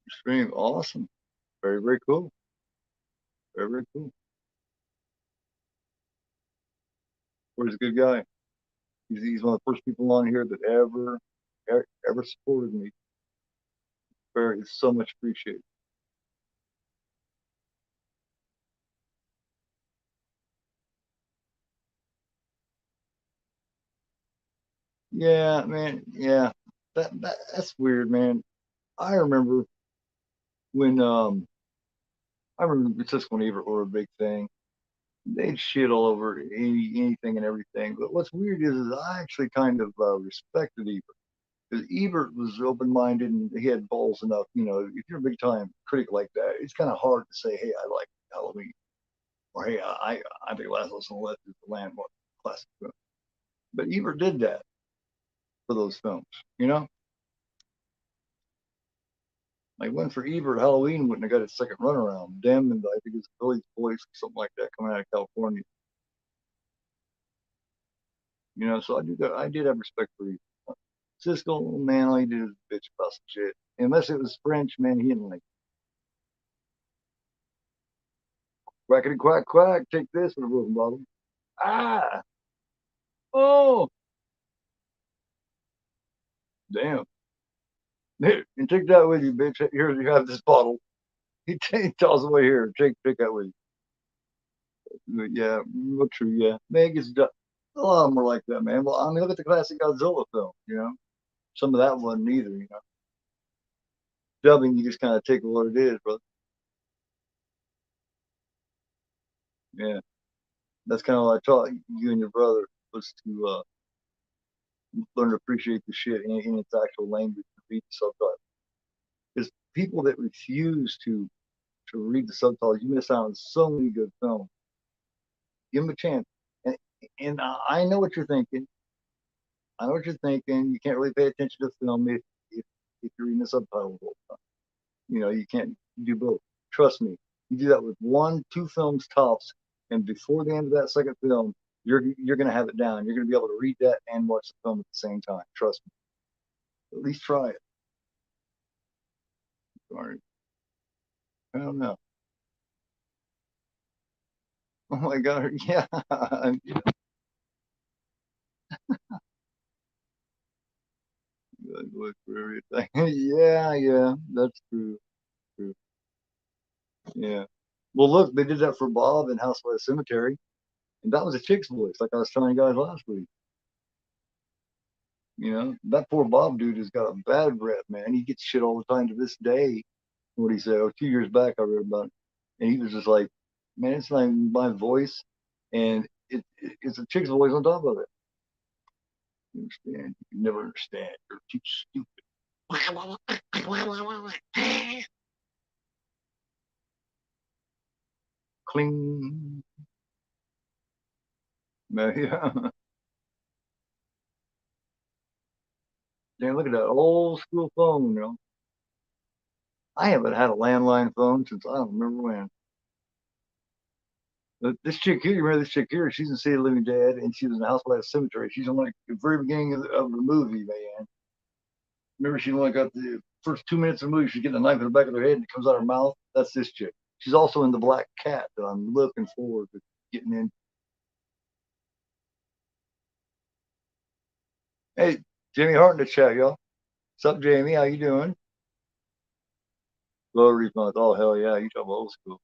Extreme, awesome, very, very cool, very, very cool. He's a good guy. He's one of the first people on here that ever supported me. Very, it's so much appreciated. Yeah, man. Yeah, that's weird, man. I remember when I remember Cisco and Ebert were a big thing. They'd shit all over anything and everything. But what's weird is I actually kind of respected Ebert because Ebert was open minded and he had balls enough. If you're a big time critic like that, it's kind of hard to say, "Hey, I like Halloween," or "Hey, I think Lazarus and Left is the landmark classic film." But Ebert did that for those films, you know. Like one for Ebert, Halloween wouldn't have got its second run around. Them and I think it's Billy's Voice or something like that coming out of California. So I did have respect for Ebert. Cisco, man, all he did was bitch about some shit. Unless it was French, man, he didn't like quackity quack quack. Take this for the broken bottle. Ah, oh, damn. Here, and take that with you, bitch. Here you have this bottle. He tells away here. Take that with you. But yeah, real true. Yeah, man, gets a lot of them are like that, man. Well, I mean, look at the classic Godzilla film. Some of that wasn't either. Dubbing, you just kind of take what it is, brother. Yeah, that's kind of what I taught you and your brother was to learn to appreciate the shit in its actual language and read the subtitles. Because people that refuse to read the subtitles, you miss out on so many good films. Give them a chance. And, and I know what you're thinking. I know what you're thinking. You can't really pay attention to the film if you're reading the subtitles all the time. You can't do both. Trust me. You do that with one, two films tops, and before the end of that second film, you're gonna have it down. You're gonna be able to read that and watch the film at the same time. Trust me. At least try it. Sorry. I don't know. Oh my god. Yeah. Look for everything. Yeah, yeah. That's true. True. Yeah. Well, look, they did that for Bob in House by the Cemetery, and that was a chick's voice, like I was telling you guys last week. That poor Bob dude has got a bad rep, man. He gets shit all the time to this day. What he said, 2 years back, I read about it, and he was just like, "Man, it's not even my voice, and it's a chick's voice on top of it." You understand? You never understand. You're too stupid. Cling. Man, yeah. Damn, look at that old school phone. I haven't had a landline phone since I don't remember when. This chick here, you remember this chick here? She's in City of Living Dead, and she was in the House by the Cemetery. She's on like the very beginning of the movie, man. Remember, she only got the first 2 minutes of the movie. She's getting a knife in the back of her head, and it comes out her mouth. That's this chick. She's also in the Black Cat that I'm looking forward to getting in. Hey, Jamie Hart in the chat, y'all. What's up, Jamie? How you doing? Low refund. Oh hell yeah, you talking about old school.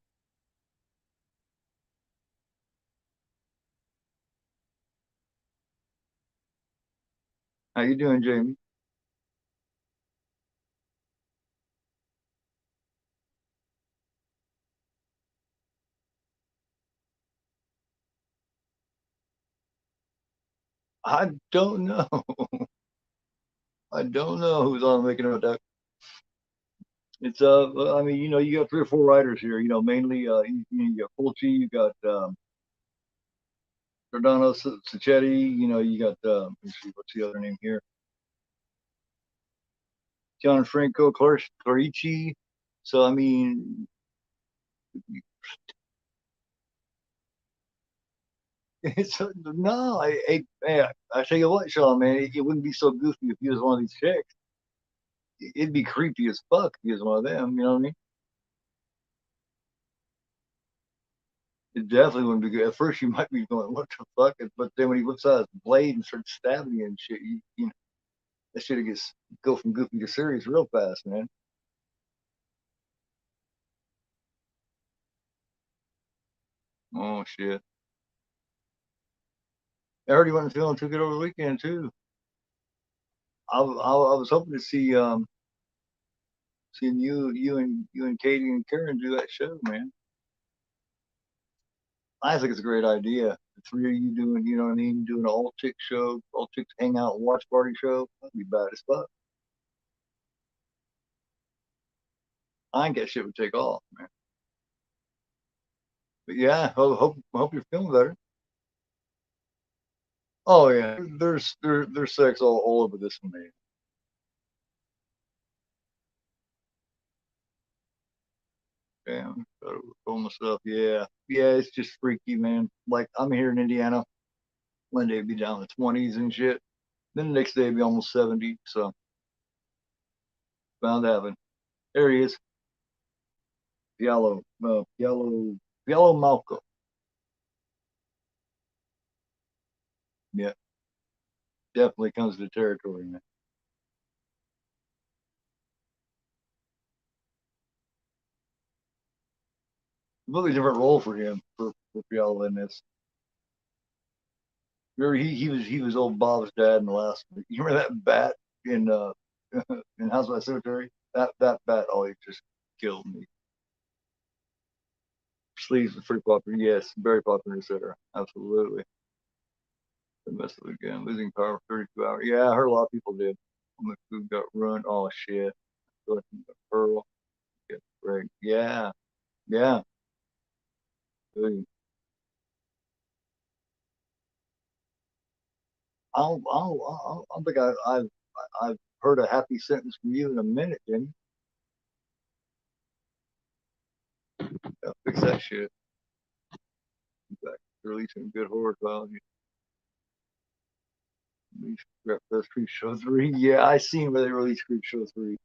How you doing, Jamie? I don't know. I don't know who's on making about that. It's I mean, you got three or four writers here. Mainly you got Fulci, you got Giordano Sacchetti. You got let's see, what's the other name here? Gianfranco Clarici. So I mean, it's no, I tell you what, Sean, man, it wouldn't be so goofy if he was one of these chicks. It'd be creepy as fuck if he was one of them. You know what I mean? It definitely wouldn't be good. At first, you might be going, "What the fuck?" But then when he whips out his blade and starts stabbing you and shit, that shit gets go from goofy to serious real fast, man. Oh shit! I heard he wasn't feeling too good over the weekend too. I was hoping to seeing you and Katie and Karen do that show, man. I think it's a great idea. The three of you doing, you know what I mean, doing an all chick show, all chicks hang out and watch party show. That'd be bad as fuck. I think that shit would take off, man. But yeah, hope you're feeling better. Oh yeah, there's sex all over this one, man. Damn, told myself, yeah, yeah, it's just freaky, man. Like I'm here in Indiana, one day it'd be down in the 20s and shit. Then the next day it'd be almost 70. So bound to happen. There he is, Giallo Malco. Yeah, definitely comes to the territory, man. Completely different role for him for Giallo in this. Remember he was old Bob's dad in the last. You remember that bat in in House by the Cemetery? That bat always just killed me. Sleeves was pretty popular. Yes, very popular, etc. Absolutely. The mess of again. Losing power for 32 hours. Yeah, I heard a lot of people did. The food got ruined. Oh shit. Pearl. Get Greg. Yeah. Yeah. I don't think I've heard a happy sentence from you in a minute, Jimmy. Yeah, fix that shit. Back releasing good horror value. Release Creep Show 3. Yeah, I seen where they released Creep Show 3.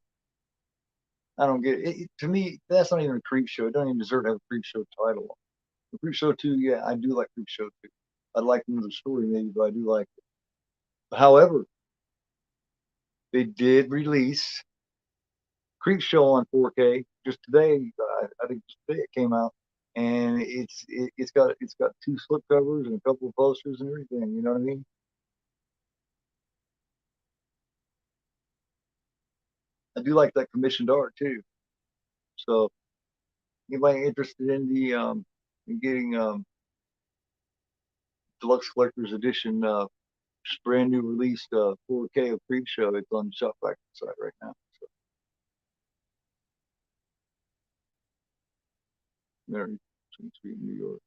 I don't get it. To me, that's not even a Creep Show. It don't even deserve to have a Creep Show title. The Creep Show 2, yeah, I do like Creep Show 2. I'd like another story maybe, but I do like it. However, they did release Creep Show on 4K just today. I think today it came out, and it's got two slip covers and a couple of posters and everything. You know what I mean? I do like that commissioned art too. So anybody interested in the in getting deluxe collector's edition brand new released 4K of Creep Show, it's on the Shop Factory site right now. So there, seems to be in New York.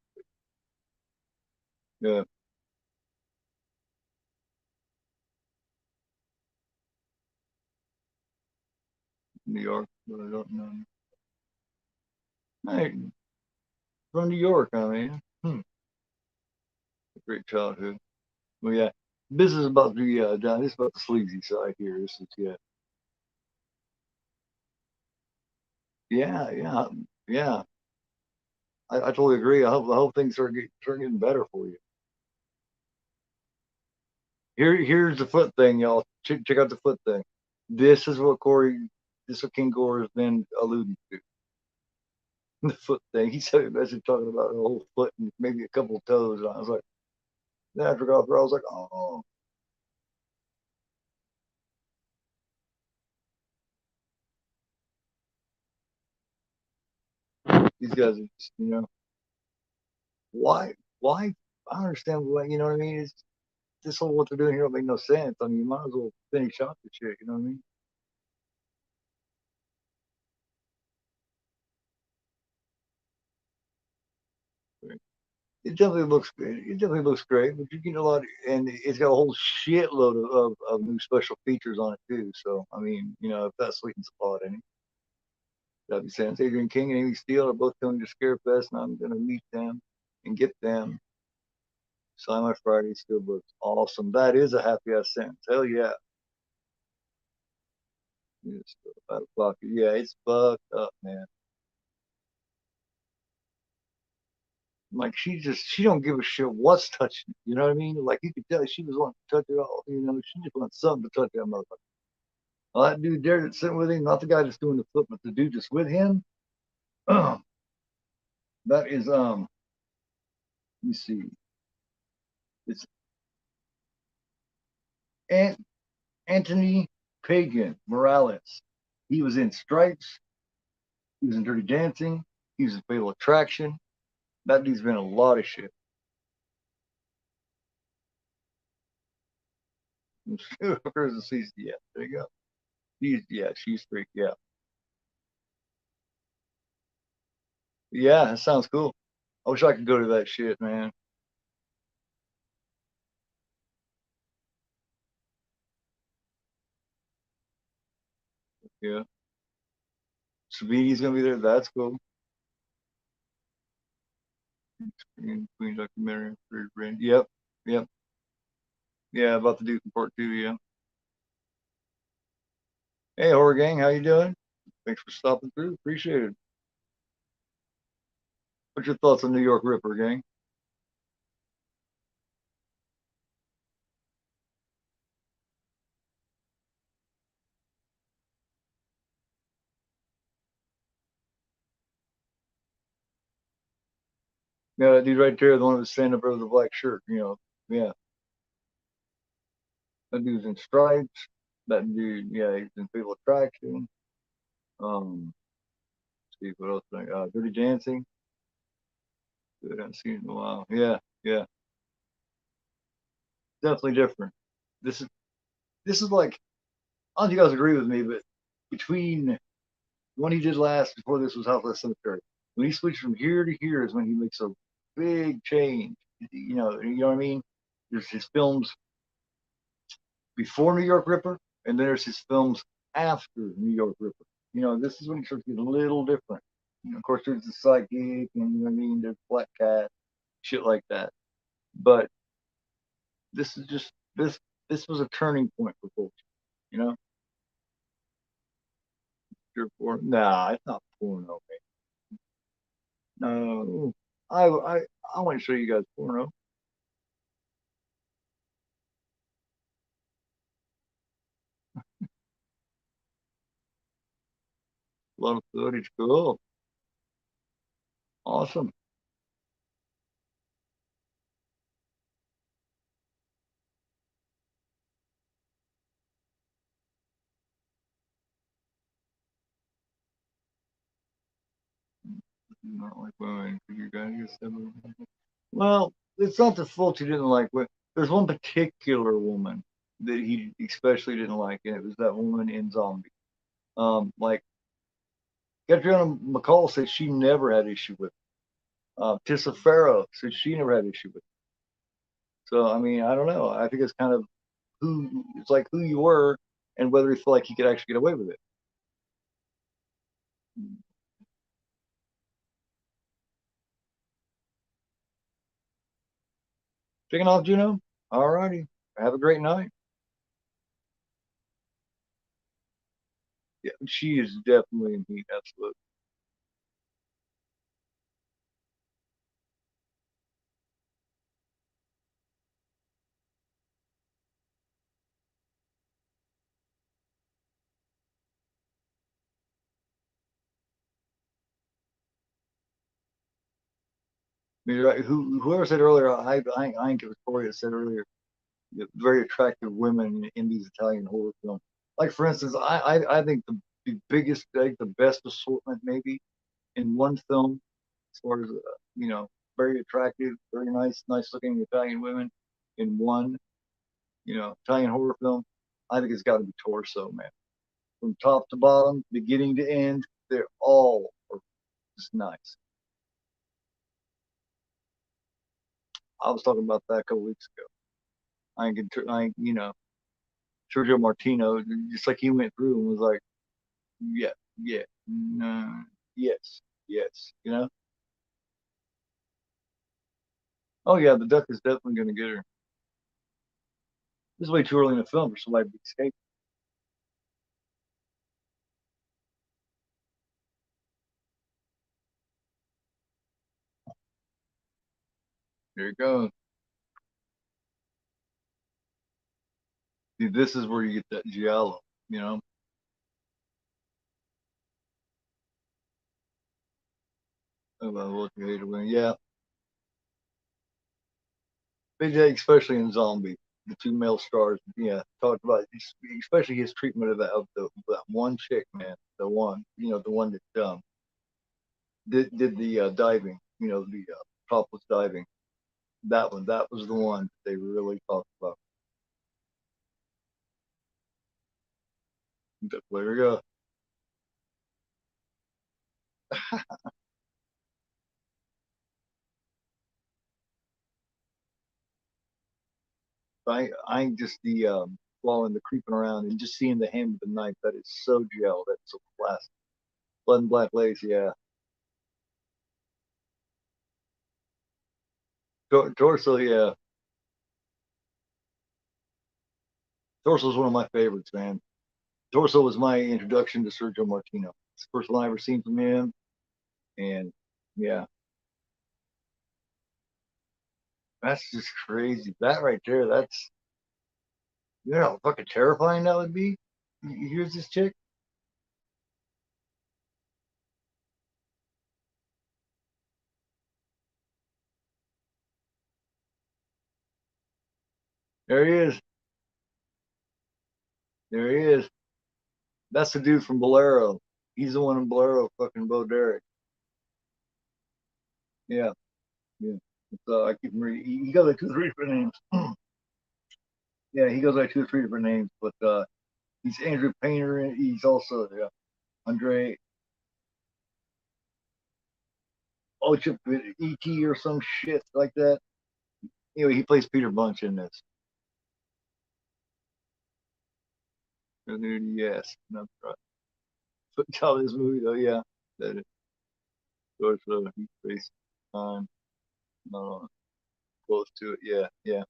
Yeah, New York, but I don't know. Hey, from New York, I mean, a great childhood. Well, yeah, this is about the down. This is about the sleazy side here. This is yeah, yeah, yeah. I totally agree. I hope things start getting better for you. Here's the foot thing, y'all. Check out the foot thing. This is what this is what King Gore has been alluding to. The foot thing. He said basically talking about the whole foot and maybe a couple of toes. And I was like, then after I got through, I was like, oh, these guys are just, why, why? I don't understand why. You know what I mean? this whole what they're doing here don't make no sense. I mean, you might as well finish off the shit. You know what I mean? It definitely looks great. It definitely looks great, but you get a lot, and it's got a whole shitload of new special features on it too. So I mean, if that sweetens the pot, any that'd be sense. Adrian King and Amy Steele are both coming to Scarefest, and I'm gonna meet them and get them. Sign My Friday still looks awesome. That is a happy ass sentence. Hell yeah. It's about o'clock. Yeah, it's fucked up, man. Like she don't give a shit what's touching it. You know what I mean? Like you could tell she was wanting to touch it all. She just wants something to touch that motherfucker. Well, that dude there that's sitting with him, not the guy that's doing the flip, but the dude that's with him. That is let me see. It's Ant- Anthony Pagan Morales. He was in Stripes. He was in Dirty Dancing. He was in Fatal Attraction. That dude's been in a lot of shit. There's a season. Yeah, there you go. She's freak. Yeah, yeah. That sounds cool. I wish I could go to that shit, man. Yeah, Savini's gonna be there. That's cool. Queen documentary. Yep, yep, yeah. About to do part two. Yeah. Hey, horror gang, how you doing? Thanks for stopping through. Appreciate it. What's your thoughts on New York Ripper, gang? Yeah, that dude right there, the one that was standing up over the black shirt. Yeah, that dude's in Stripes. That dude, yeah, he's in Fatal Attraction. See what else? Dirty Dancing. Good, I haven't seen it in a while. Yeah, yeah, definitely different. This is this is like I don't know if you guys agree with me, but between the one he did last before this was Houseless Cemetery, when he switched from here to here is when he makes a big change. You know what I mean? There's his films before New York Ripper, and then there's his films after New York Ripper. This is when he starts to get a little different. Of course, there's the psychic, and you know what I mean. There's Black Cat, shit like that. But this is just this was a turning point for Fulci. You know, nah, it's not porno, man. No, I want to show you guys porno. A lot of footage, cool, awesome. Not like women. You guys well, it's not that Fulci didn't like women. There's one particular woman that he especially didn't like, and it was that woman in Zombie. Like Catriona McCall said she never had issue with. Tissa Farrow said she never had issue with. So I mean, I don't know. I think it's kind of who it's like who you were and whether you feel like you could actually get away with it. Taking off, Juno. All righty. Have a great night. Yeah, she is definitely in heat. Absolutely. I mean, right, whoever said earlier, I think it was Corey that said earlier, very attractive women in these Italian horror films. Like for instance, I think the biggest, like the best assortment maybe in one film, as far as very attractive, very nice looking Italian women in one. Italian horror film, I think it's got to be Torso, man. From top to bottom, beginning to end, they're all just nice. I was talking about that a couple weeks ago. Sergio Martino, just like he went through and was like, yeah, yeah, no, yes, yes, Oh yeah, the duck is definitely going to get her. This is way too early in the film for somebody to escape. There you go. See, this is where you get that giallo, you know. About what you hate to win. Yeah, Big J, especially in Zombie, the two male stars. Yeah, talked about especially his treatment of that one chick, man. The one, the one that did the diving, the topless diving. That was the one they really talked about. There we go. I ain't just the following the creeping around and just seeing the hand with the knife. That is so gel. That's so classic. Blood and Black Lace, yeah. Torso, yeah. Torso is one of my favorites, man. Torso was my introduction to Sergio Martino. It's the first one I ever seen from him, and yeah, that's just crazy. That right there, that's how fucking terrifying that would be. Here's this chick. There he is. There he is. That's the dude from Bolero. He's the one in Bolero, fucking Bo Derek. Yeah, yeah. I keep him reading. He goes like two, three different names. Yeah, he goes like two or three different names, but he's Andrew Painter, and he's also Andre Ochip E.T. or some shit like that. Anyway, he plays Peter Bunch in this. Yes, that's right. But tell this movie though, yeah, that it goes heat space time, uh, close to it. Yeah, yeah.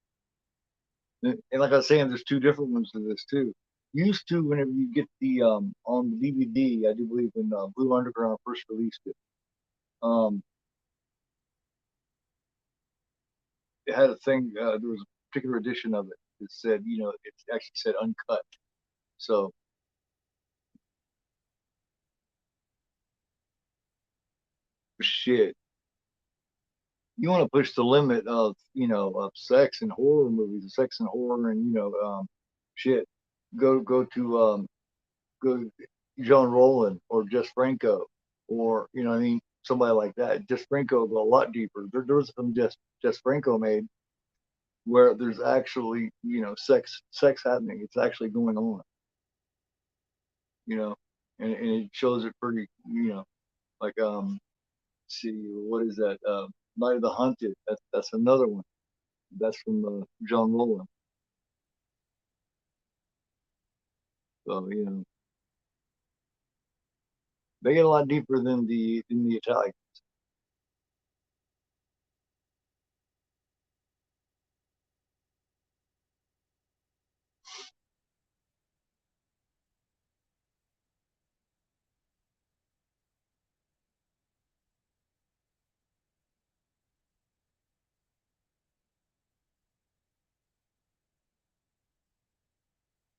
And like I was saying, there's two different ones to this too. Used to, whenever you get the on the DVD, I do believe when Blue Underground first released it, um, it had a thing. There was a particular edition of it that said, it actually said uncut. So shit, you want to push the limit of of sex and horror movies, sex and horror, and shit. Go to go John Rowland or Jess Franco, or what I mean, somebody like that. Jess Franco go a lot deeper. There was some Jess Franco made where there's actually sex happening. It's actually going on, you know, and it shows it pretty, like see what is that? Night of the Hunted. That's another one. That's from John Rowland. So they get a lot deeper than the Italian.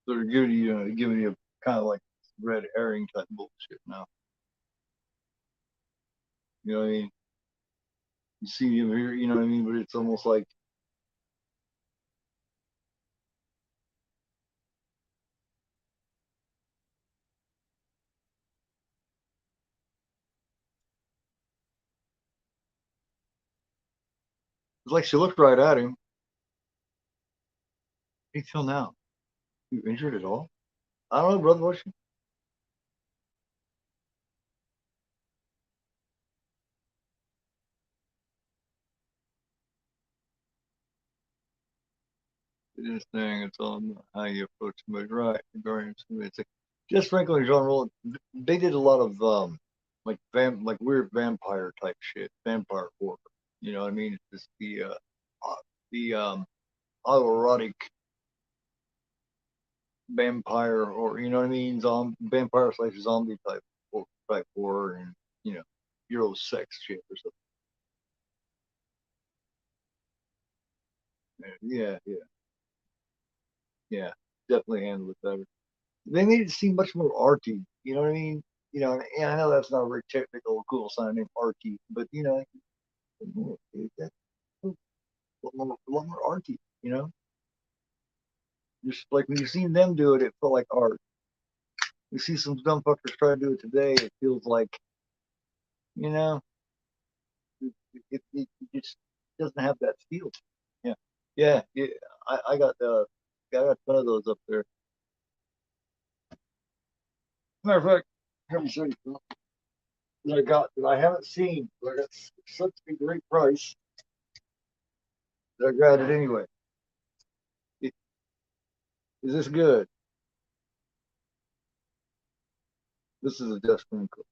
So they're giving you kind of like red herring type bullshit now. You know what I mean? You see him here, you know what I mean? But it's almost like it's like she looked right at him. Hey, till now, you injured at all? I don't know, brother. What's this thing? It's on how you approach somebody, right? Regarding somebody, it's like, just frankly, genre. They did a lot of like weird vampire type shit, vampire horror. You know what I mean? It's just the autoerotic vampire, or you know what I mean, vampire slash zombie type horror, and you know, Euro sex shit or something. Yeah, yeah, yeah. Definitely handled it better. They made it seem much more arty. You know what I mean? You know, and I know that's not a very technical, cool sign name, arty, but you know, that's a lot more arty. You know, just like when you seen them do it, it felt like art. You see some dumb fuckers try to do it today, it feels like, you know, it just doesn't have that feel. Yeah, yeah, yeah. I got I got one of those up there. Matter of fact, let me show you something that I got that I haven't seen, but it's such a great price that I got it anyway. It, is this good? This is a Death Sprinkle.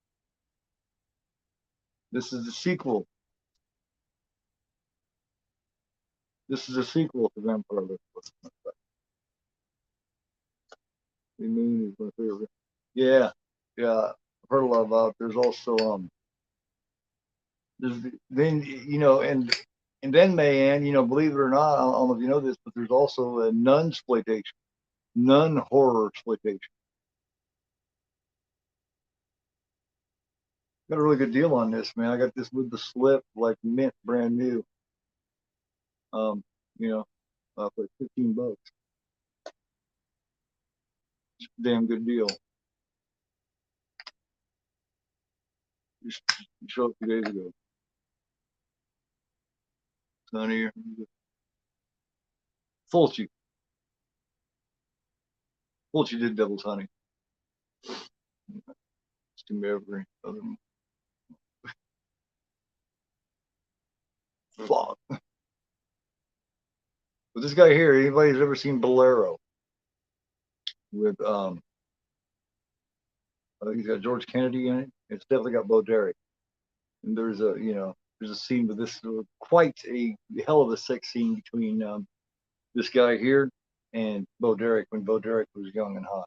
This is the sequel. This is a sequel to Vampire List. The Moon is my favorite. Yeah, yeah. I've heard a lot about it. There's also there's then you know, and then Mayan, you know, believe it or not, I don't know if you know this, but there's also a nun exploitation, nun horror exploitation. Got a really good deal on this, man. I got this with the slip, like mint, brand new. Um, you know, for $15. Damn good deal. Just showed up 2 days ago. Honey, Fulci. Fulci did Devil's Honey. It's to every other fuck. But this guy here, anybody's ever seen Bolero with he's got George Kennedy in it. It's definitely got Bo Derek. And there's a there's a scene with this quite a hell of a sex scene between this guy here and Bo Derek when Bo Derek was young and hot.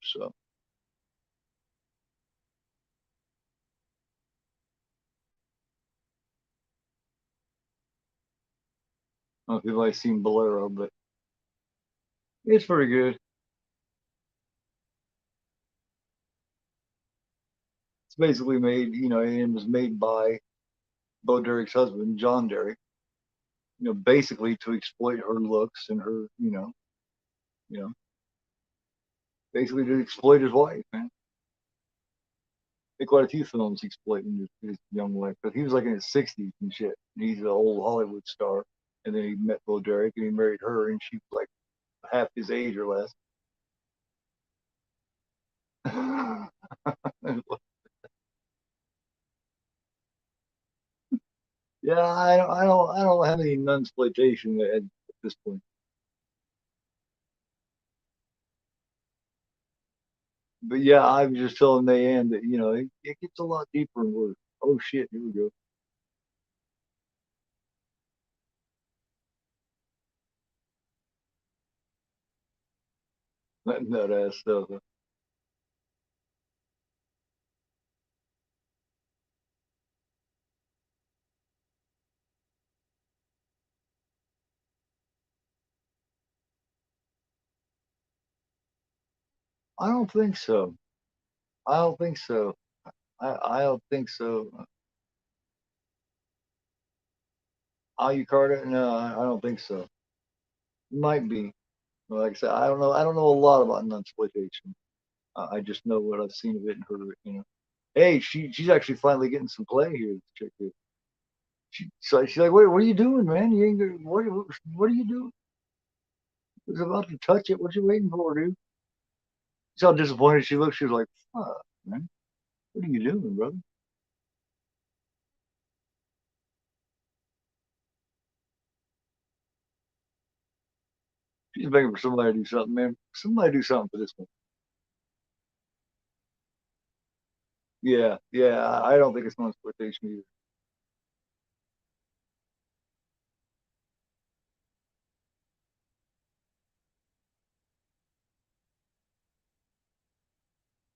So I don't know if anybody's seen Bolero, but it's pretty good. It's basically made, you know, and it was made by Bo Derek's husband, John Derek, you know, basically to exploit her looks and her, you know, basically to exploit his wife, man. Did quite a few films exploiting his young wife, but he was like in his 60s and shit. And he's an old Hollywood star. And then he met Bo Derek and he married her, and she was like half his age or less. Yeah, I don't have any nunsploitation at this point. But yeah, I was just telling Mayan that you know it gets a lot deeper and worse. Oh shit, here we go. That nut ass stuff. I don't think so. I don't think so. I don't think so. Alucarda? No, I don't think so. Might be. Well, like I said, I don't know. I don't know a lot about nunsploitation. I just know what I've seen of it and heard of it. You know. Hey, she's actually finally getting some play here. This chick is. She's like, wait, what are you doing, man? You ain't gonna, what are you doing? I was about to touch it. What you waiting for, dude? See how disappointed she looked. She was like, fuck, man. What are you doing, brother? She's begging for somebody to do something, man. Somebody do something for this one. Yeah, yeah. I don't think it's no exploitation either.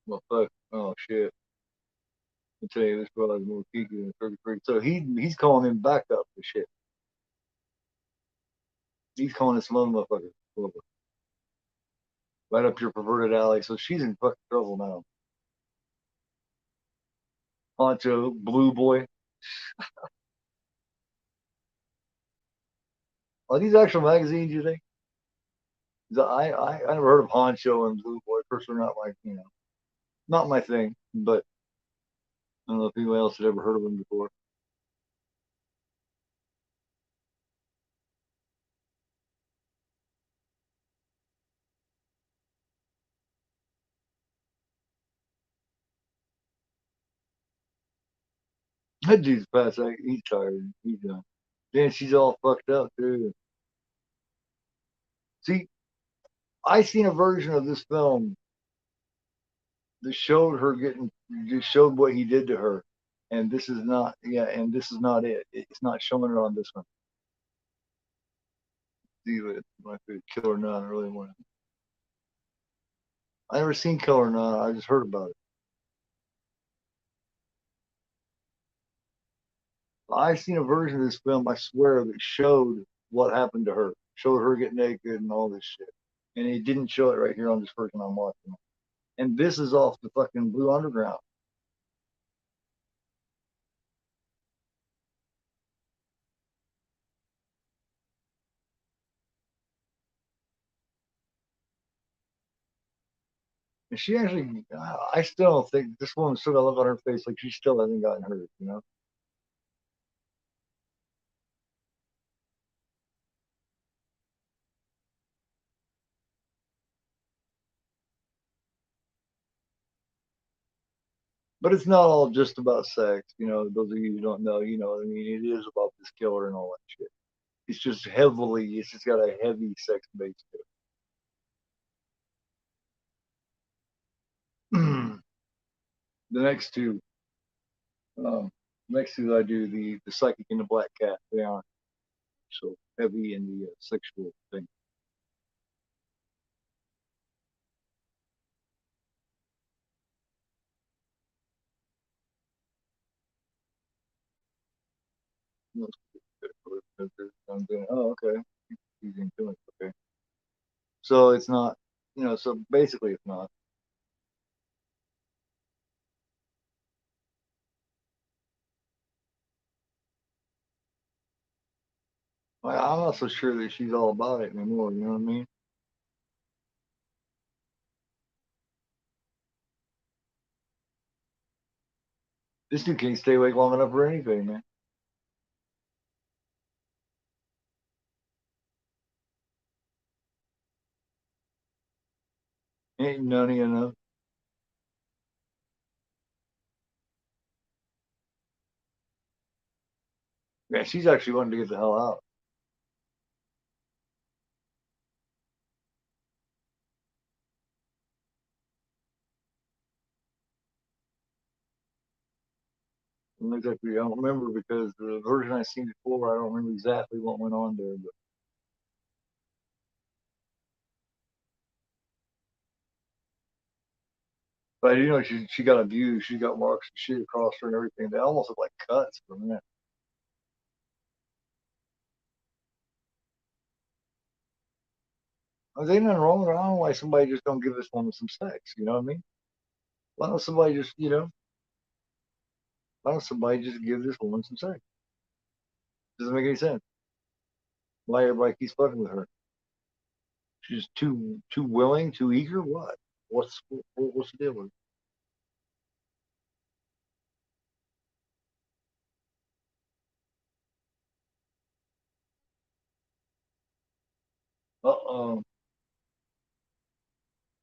Well, fuck. Oh shit. I tell you, this brother's more geeky than 33. So he's calling him back up for shit. He's calling this little motherfucker right up your perverted alley. So she's in fucking trouble now. Honcho, Blue Boy. Are these actual magazines, you think? I never heard of Honcho and Blue Boy. Personally, not like, not my thing. But I don't know if anyone else had ever heard of them before. That dude's past. He's tired. He's done. Then she's all fucked up too. See, I seen a version of this film that showed her getting, just showed what he did to her, and this is not. Yeah, and this is not it. It's not showing it on this one. See, but my favorite Killer Nun. I really want. I never seen Killer Nun. I just heard about it. I seen a version of this film. I swear that showed what happened to her. Showed her get naked and all this shit, and it didn't show it right here on this version I'm watching. And this is off the fucking Blue Underground. And she actually, I still don't think this woman still got a look on her face like she still hasn't gotten hurt. But it's not all just about sex. Those of you who don't know, what I mean. It is about this killer and all that shit. It's just got a heavy sex base to it. The next two, um, next two I do, the psychic and the black cat, they aren't so heavy in the sexual thing. I'm doing, oh, okay. He's into it. Okay. So it's not, so basically it's not. I'm not so sure that she's all about it anymore. You know what I mean? This dude can't stay awake long enough for anything, man. Ain't none enough. Yeah, she's actually wanting to get the hell out. And exactly, I don't remember because the version I seen before, I don't remember exactly what went on there. But I do know she got abused. She got marks and shit across her and everything. They almost look like cuts for a minute. Ain't nothing wrong with it. I don't know why somebody just don't give this woman some sex. You know what I mean? Why don't somebody just, why don't somebody just give this woman some sex? Doesn't make any sense. Why everybody keeps fucking with her? She's too willing, too eager. What? What's the deal with her?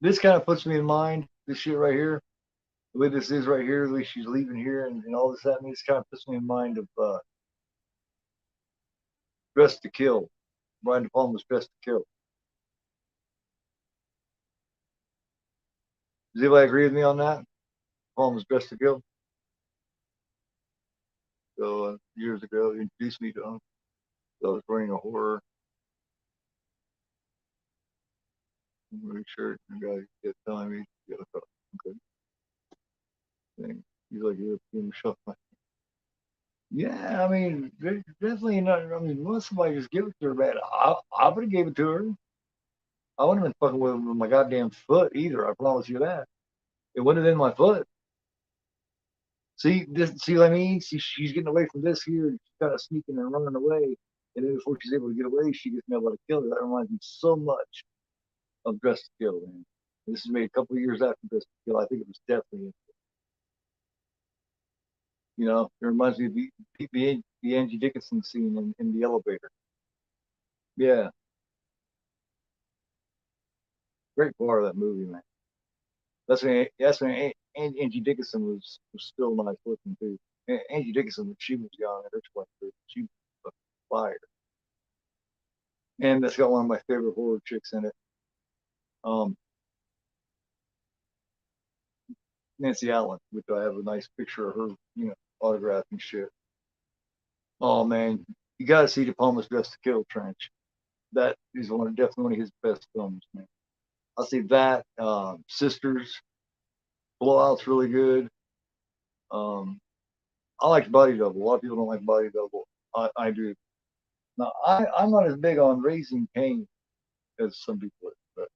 This kind of puts me in mind. This shit right here, the way this is right here, the way she's leaving here, and all this happening. This kind of puts me in mind of Dressed to Kill. Brian De Palma's Dressed to Kill. Does anybody agree with me on that? Palma's Dressed to Kill. So years ago, he introduced me to him. So I was wearing a horror shirt, and the guy kept telling me, "Yeah, okay." Thing. He's like, "You're a shuff." Yeah, I mean, definitely not. I mean, once somebody just give it to her, man, I would have gave it to her. I wouldn't have been fucking with my goddamn foot either. I promise you that. It wouldn't have been my foot. See what I mean? See, she's getting away from this here, and she's kind of sneaking and running away. And then before she's able to get away, she gets able to kill her. That reminds me so much of Dressed to Kill, man. This is made a couple of years after Dressed to Kill. I think it was definitely, it reminds me of the Angie Dickinson scene in the elevator. Yeah, great part of that movie, man. That's when Angie Dickinson was still nice looking too. Angie Dickinson, when she was young at her 20s, she was a fire. And that's got one of my favorite horror chicks in it. Um, Nancy Allen, which I have a nice picture of her, autograph and shit. Oh man, you gotta see De Palma's Dressed to Kill, Trench. That is definitely one of his best films, man. I'll see that. Sisters, Blowout's really good. Um, I like Body Double. A lot of people don't like Body Double. I do. Now, I'm not as big on Raising Cain as some people are, but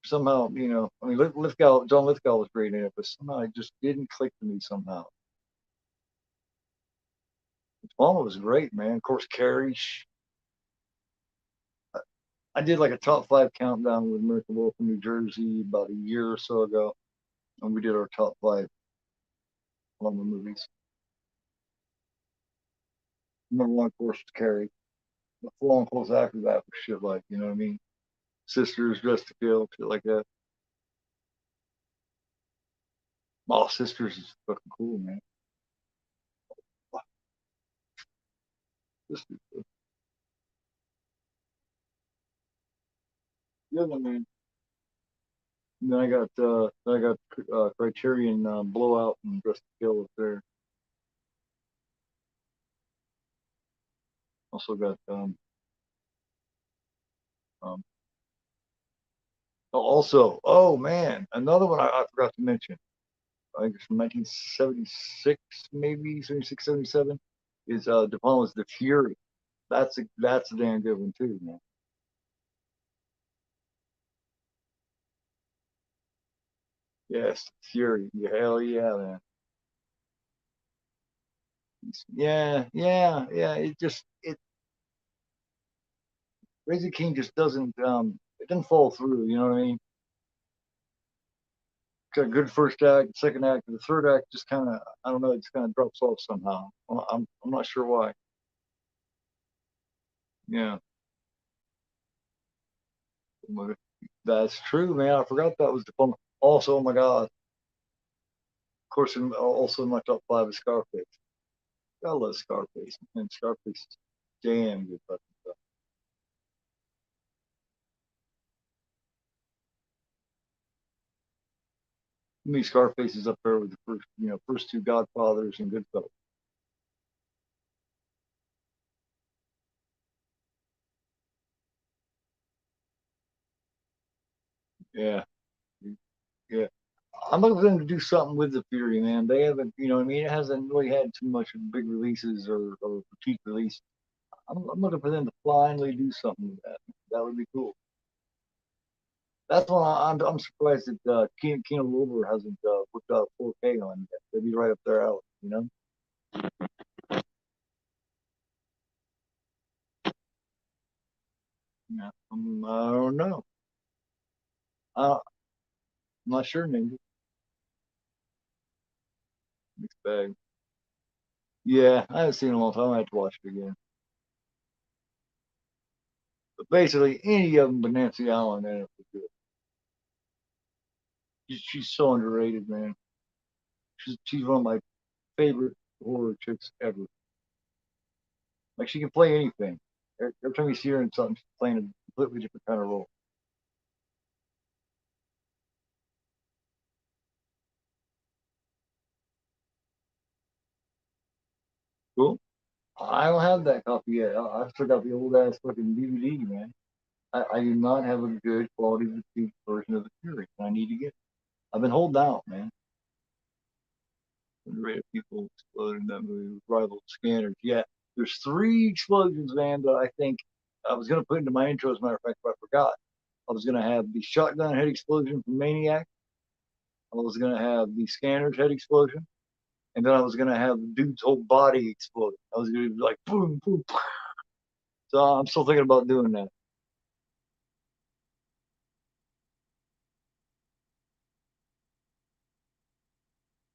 somehow, I mean, John Lithgow was great in it, but somehow it just didn't click to me somehow. Palma was great, man. Of course, Carrie. I did like a top 5 countdown with American Wolf in New Jersey about a year or so ago, and we did our top 5 Palma movies. Number one, of course, was Carrie. The full-on close after that was shit like, you know what I mean? Sisters, Dressed to Kill, shit like that. Oh, Sisters is fucking cool, man. Sisters, yeah, man. And then I got Criterion Blowout and Dressed to Kill up there. Also got um oh man, another one I forgot to mention. I think it's from 1976, maybe 76, 77. Is De Palma's The Fury. That's a damn good one too, man. Yes, Fury. Yeah, hell yeah, man. Yeah, yeah, yeah. It Raising King just doesn't fall through. You know what I mean? Got a good first act, second act, and the third act just kind of, I don't know, it just kind of drops off somehow. I'm not sure why. Yeah, that's true, man. I forgot that was the fun. Also, oh my god, of course, also in my top 5 is Scarface. I love Scarface, and Scarface is damn good fucking stuff. To me, Scarface is up there with the first two Godfathers and Goodfellas. Yeah, yeah. I'm looking for them to do something with the Fury, man. They haven't, I mean, it hasn't really had too much big releases or boutique release. I'm looking for them to finally do something with that. That would be cool. That's why I'm surprised that Kino Lorber hasn't put out 4K on yet. They'd be right up their alley, you know? Yeah. I don't know. I'm not sure, maybe. Mixed bag. Yeah, I haven't seen it in a long time. I have to watch it again. But basically, any of them but Nancy Allen in it was good. She's so underrated, man. She's one of my favorite horror chicks ever. Like she can play anything. Every time you see her in something, she's playing a completely different kind of role. Cool. I don't have that copy yet. I still got the old ass fucking DVD, man. I do not have a good quality version of the series. I need to get it. I've been holding out, man. The rate of people exploding in that movie with rival scanners. Yeah, there's three explosions, man, that I think I was gonna put into my intro. As a matter of fact, but I forgot. I was gonna have the shotgun head explosion from Maniac. I was gonna have the scanner's head explosion, and then I was gonna have the dude's whole body explode. I was gonna be like boom, boom. So I'm still thinking about doing that.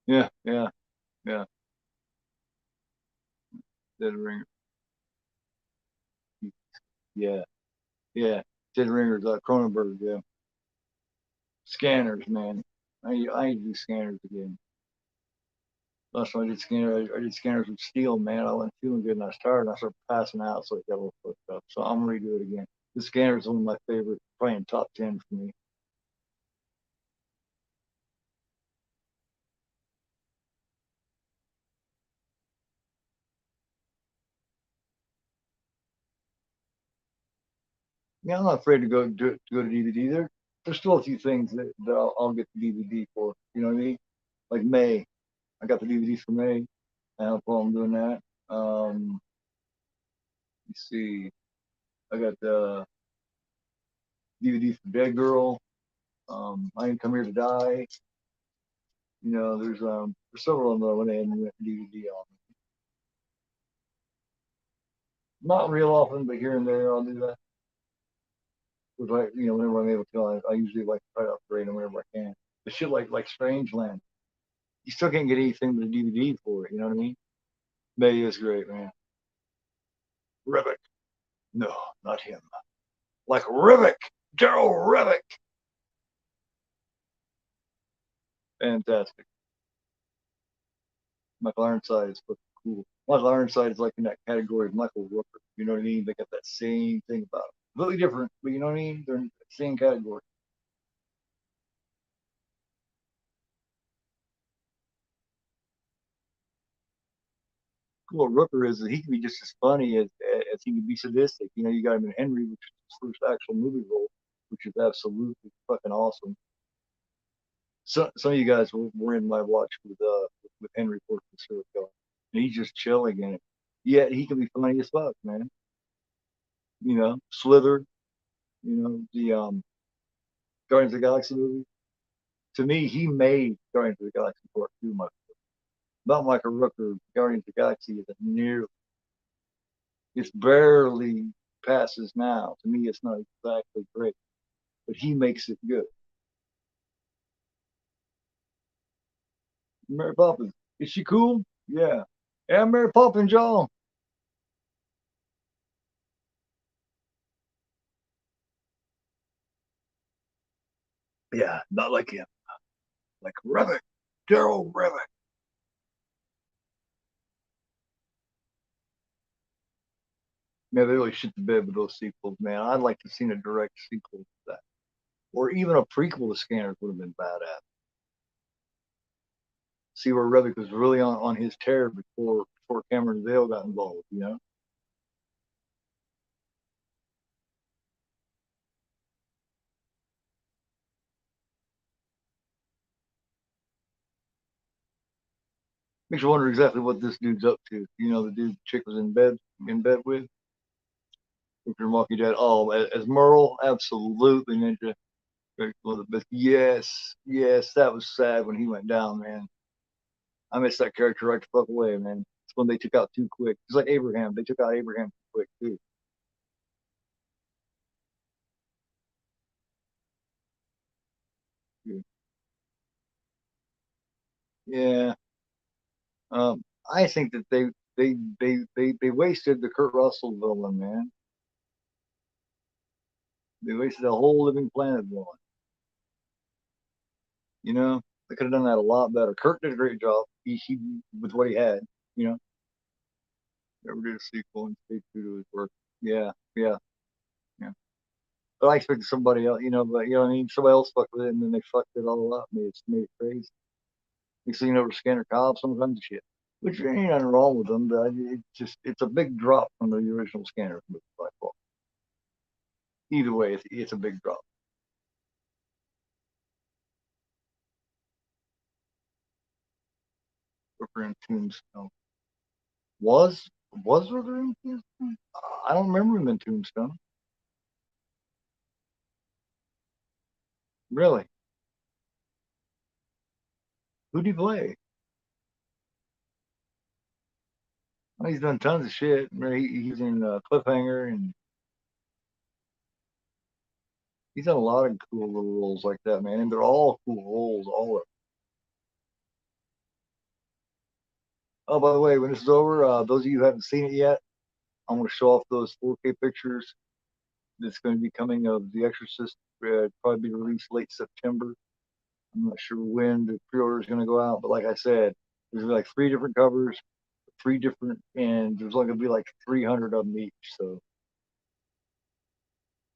Yeah, yeah, yeah. Dead ringer. Yeah, yeah. Dead ringers. Cronenberg. Yeah. Scanners, man. I need to do scanners again. Last time I did I did scanners with steel, man. I wasn't feeling good and I was tired and I started passing out, so I got a little fucked up. So I'm gonna redo it again. The scanner is one of my favorite, probably in top 10 for me. Yeah, I'm not afraid to go to DVD. There's still a few things that I'll get the DVD for. You know what I mean? Like May, I got the DVDs for May. I have no problem doing that. You see, I got the DVD for Dead Girl. I Ain't Come Here to Die. You know, there's several of them that I went ahead and went DVD on. Not real often, but here and there I'll do that. With like, whenever I'm able to, I usually like to try to upgrade them whenever I can. The shit like Strangeland, you still can't get anything but a DVD for it. You know what I mean? May is great, man. Rivik, no, not him. Like Rivik, Daryl Rivik, fantastic. Michael Ironside is fucking cool. Michael Ironside is like in that category of Michael Rooker. You know what I mean? They got that same thing about them. Completely different, but you know what I mean? They're in the same category. Cool. Rooker is that he can be just as funny as he can be sadistic. You know, you got him in Henry, which is his first actual movie role, which is absolutely fucking awesome. So some of you guys were in my watch with Henry Ford and he's just chilling in it. Yet he can be funny as fuck, man. You know, Slither. You know, the Guardians of the Galaxy movie. To me, he made Guardians of the Galaxy Part Two much. Not like a Rooker. Guardians of the Galaxy is a near. It's barely passes now. To me, it's not exactly great, but he makes it good. Mary Poppins, is she cool? Yeah. Yeah, Mary Poppins, y'all. Yeah, not like him. Like Revick, Daryl Revick. Man, they really shit the bed with those sequels, man. I'd like to have seen a direct sequel to that. Or even a prequel to Scanners would have been badass. See where Revick was really on his tear before Cameron Vale got involved, you know? Makes you wonder exactly what this dude's up to. You know, the dude the chick was in bed with, Victor Walking Dead. Oh, as Merle, absolutely ninja. But yes, yes, that was sad when he went down, man. I missed that character right the fuck away, man. It's when they took out too quick. It's like Abraham. They took out Abraham too quick too. Yeah. I think that they wasted the Kurt Russell villain, man. They wasted a whole living planet going. You know, they could have done that a lot better. Kirk did a great job. He with what he had. You know, never did a sequel and stayed true to his work. Yeah, yeah, yeah. But I expected somebody else. You know, but you know what I mean. Somebody else fucked with it, and then they fucked it all up. Made it crazy. You see, over Scanner Cobb, some kinds of shit. Which ain't nothing wrong with them, but it's a big drop from the original Scanner movie by far. Either way, it's a big drop. Ripper and Tombstone was Ripper in Tombstone? I don't remember him in Tombstone. Really? Who'd he play? Well, he's done tons of shit. He's in Cliffhanger, and he's done a lot of cool little roles like that, man. And they're all cool roles, all of them. Oh, by the way, when this is over, those of you who haven't seen it yet, I'm going to show off those 4K pictures that's going to be coming of The Exorcist. Probably be released late September. I'm not sure when the pre-order is going to go out, but like I said, there's like 3 different covers, 3 different, and there's only going to be like 300 of them each. So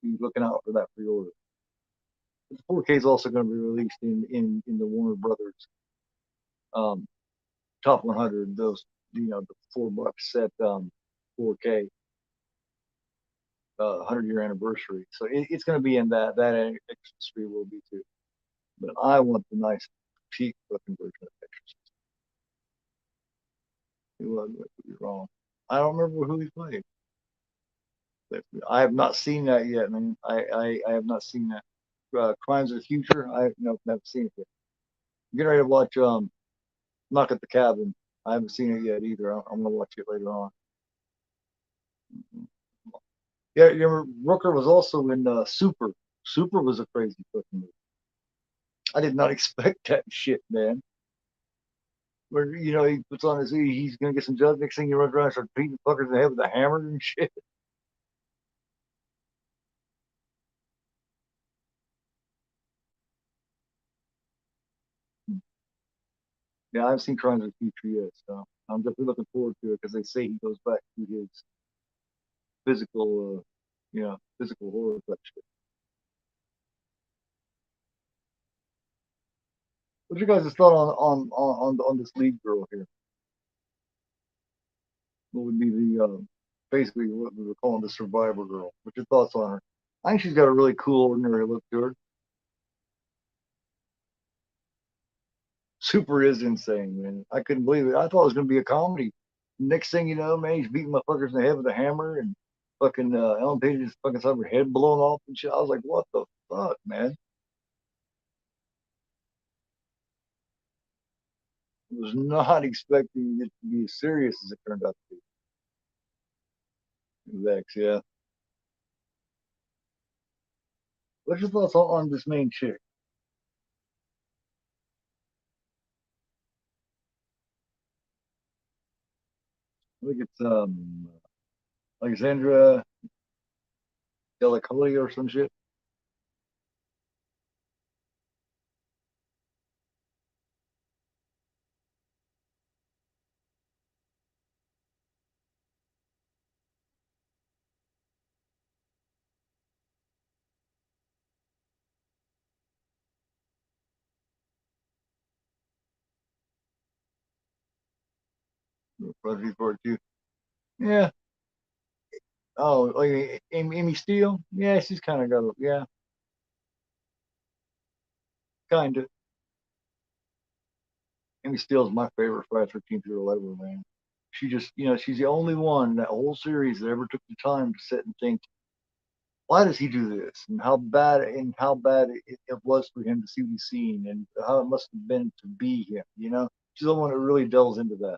be looking out for that pre-order. The 4K is also going to be released in the Warner Brothers um, top 100. Those the $4 set 4K 100-year anniversary. So it's going to be in that Exorcist will be too. But I want the nice cheap looking version of Exorcist. It was wrong. I don't remember who he played. I have not seen that yet, man. I have not seen that. Crimes of the Future. I never seen it yet. I'm getting ready to watch Knock at the Cabin. I haven't seen it yet either. I'm gonna watch it later on. Yeah, you remember Rooker was also in Super. Super was a crazy fucking movie. I did not expect that shit, man. Where he puts on he's gonna get some drugs. Next thing he runs around and starts beating fuckers in the head with a hammer and shit. Yeah, I've seen Crimes of the Future yet, so I'm definitely looking forward to it because they say he goes back to his physical, physical horror type shit. What's your guys' thought on this lead girl here? What would be the basically what we were calling the survivor girl? What's your thoughts on her? I think she's got a really cool, ordinary look to her. Super is insane, man. I couldn't believe it. I thought it was gonna be a comedy. Next thing you know, man, he's beating motherfuckers in the head with a hammer, and fucking Ellen Page is fucking have her head blown off and shit. I was like, what the fuck, man? I was not expecting it to be as serious as it turned out to be. Vex, yeah. What's your thoughts on this main chick? I think it's Alexandra Delacolia or some shit. Project for it too. Yeah. Oh, Amy Steele. Yeah, she's kind of got a yeah, kind of. Amy Steele's my favorite Friday 13th girl ever, man. She just, she's the only one in that whole series that ever took the time to sit and think, why does he do this, and how bad it was for him to see what he's seen, and how it must have been to be him. She's the one that really delves into that.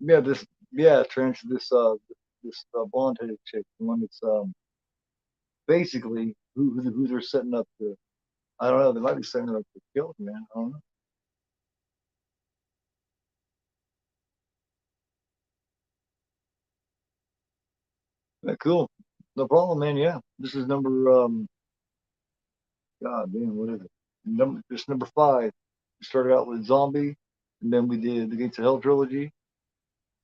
Yeah, this blonde headed chick, the one that's basically who they're setting up to. I don't know. They might be setting her up to kill him, man. I don't know. Cool. No problem, man. Yeah, this is number God damn, what is it? This number five. We started out with Zombie, and then we did the Gates of Hell trilogy,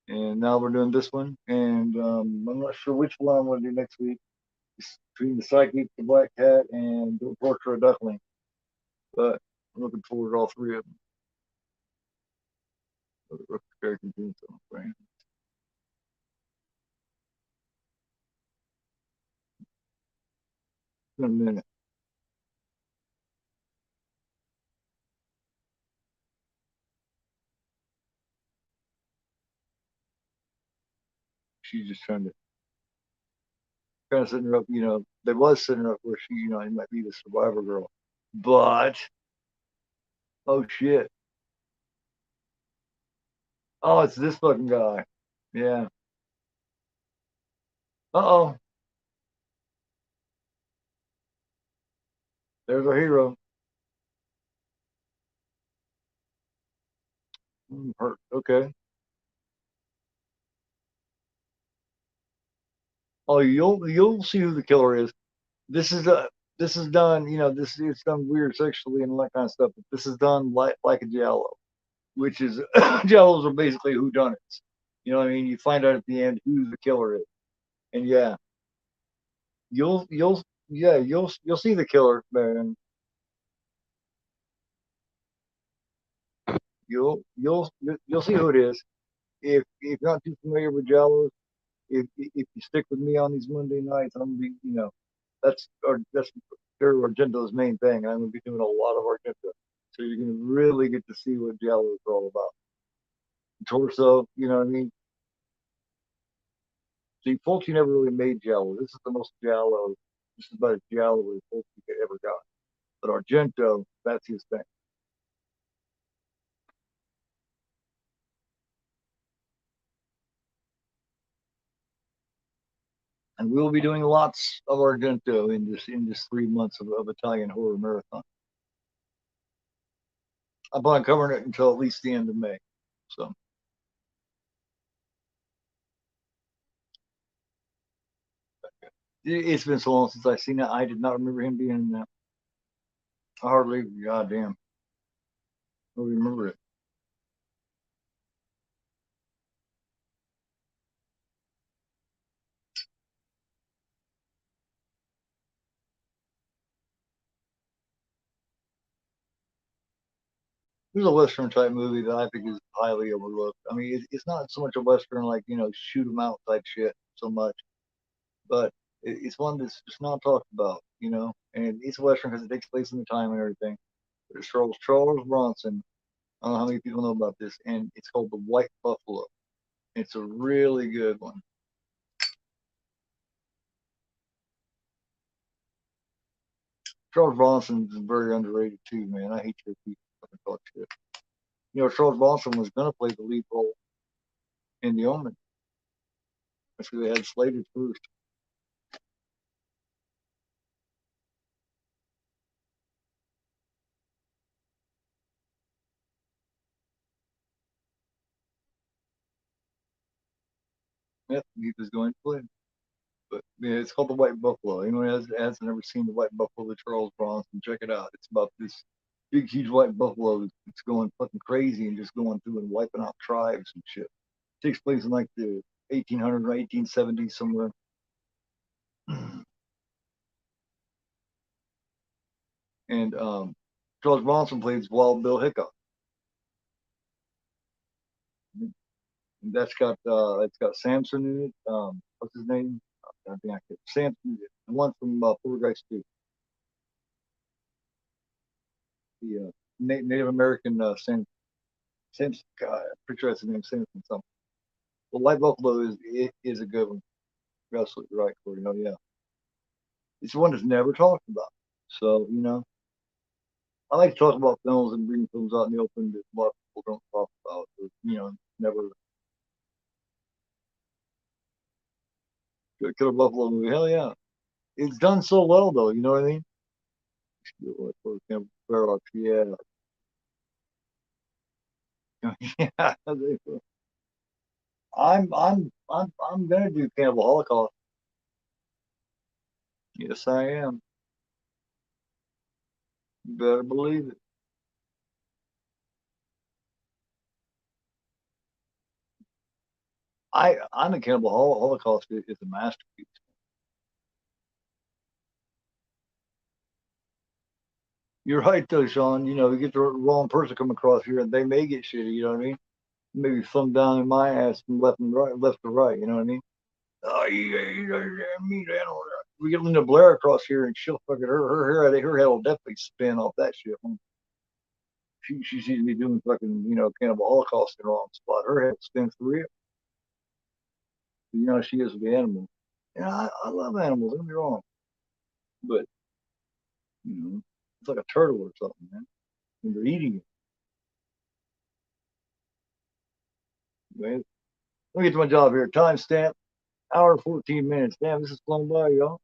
and now we're doing this one. And I'm not sure which one I'm going to do next week. It's between the Psychic, the Black Cat, and the Portrait of Duckling. But I'm looking forward to all three of them. The characters doing something, right? In a minute. She's just trying to set her up. They was setting her up where she, it might be the survivor girl. But oh shit. Oh, it's this fucking guy. Yeah. Uh-oh. There's our hero. Hurt. Okay. Oh, you'll see who the killer is. This is this is done. This it's done weird sexually and all that kind of stuff. But this is done like a giallo, which is giallos are basically whodunits. You know what I mean? You find out at the end who the killer is, and yeah, you'll see the killer, man. You'll see who it is. If you're not too familiar with giallos, if you stick with me on these Monday nights, I'm gonna be, that's Dario Argento's main thing. I'm gonna be doing a lot of Argento, so you're gonna really get to see what giallo is all about. Torso, you know what I mean? See, Fulci never really made giallo. This is the most giallo. This is about as giallo as Fulci ever got. But Argento, that's his thing. And we'll be doing lots of Argento in this 3 months of Italian horror marathon. I plan on covering it until at least the end of May. So it's been so long since I've seen it. I did not remember him being in that. I hardly, goddamn, I don't remember it. There's a Western type movie that I think is highly overlooked. I mean, it's not so much a Western like, shoot 'em out type shit so much, but it's one that's just not talked about, and it's a Western because it takes place in the time and everything. But it stars Charles Bronson. I don't know how many people know about this, and it's called The White Buffalo. It's a really good one. Charles Bronson is very underrated too, man. I hate your people fucking talk shit. Charles Bronson was gonna play the lead role in The Omen. That's who they had slated first. Yeah, he was going to play. But yeah, it's called The White Buffalo. Anyone has never seen The White Buffalo with Charles Bronson, check it out. It's about this big, huge white buffalo that's going fucking crazy and just going through and wiping out tribes and shit. It takes place in like the 1800s or 1870s somewhere. And Charles Bronson plays Wild Bill Hickok. And it's got Samson in it. What's his name? I think I could. Samson, the one from Poor Guys 2, the Native American Samson. God, I'm pretty sure that's his name, Samson something. Well, White Buffalo is a good one. You're absolutely right, Corey. Oh yeah, it's one that's never talked about. So I like to talk about films and bring films out in the open that a lot of people don't talk about. Or, never. Killer Buffalo movie. Hell yeah, it's done so well though. You know what I mean? Like, for example, Ferox. Yeah, yeah. I'm gonna do Cannibal Holocaust. Yes, I am. You better believe it. I'm a Cannibal Holocaust is a masterpiece. You're right though, Sean. You know, you get the wrong person come across here, and they may get shitty. You know what I mean? Maybe thumb down in my ass from left and right, left to right. You know what I mean? Oh, you meat animal. We get Linda Blair across here, and she'll fucking her head will definitely spin off that shit. She sees me doing fucking Cannibal Holocaust in the wrong spot. Her head spins for real. You know she is with the animals. Yeah, I love animals. Don't get me wrong, but you know it's like a turtle or something, man. When they're eating it, man. Let me get to my job here. Timestamp: hour 14 minutes. Damn, this is flown by, y'all.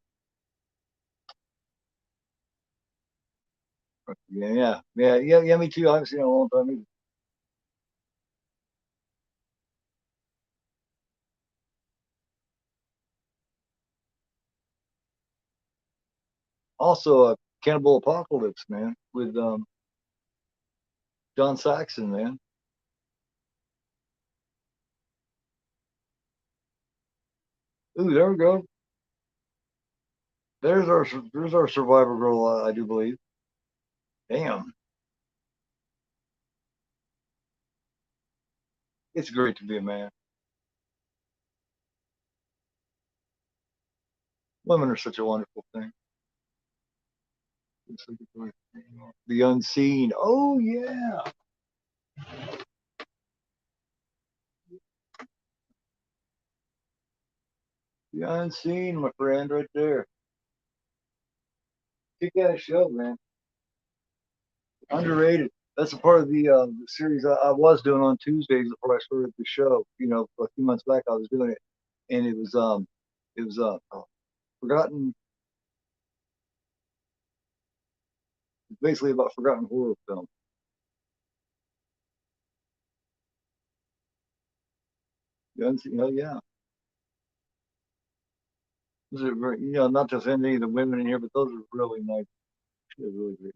Yeah. Me too. I haven't seen it in a long time either. Also, Cannibal Apocalypse, man, with John Saxon, man. Ooh, there we go. There's our survivor girl, I do believe. Damn, it's great to be a man. Women are such a wonderful thing. The unseen. Oh yeah, the unseen, my friend, right there. Kick ass show, man. Underrated. That's a part of the series I was doing on Tuesdays before I started the show. You know, a few months back I was doing it, and it was forgotten. It's basically about forgotten horror film. The unseen. Oh yeah. Those are very, not to offend any of the women in here, but those are really nice. They're really great.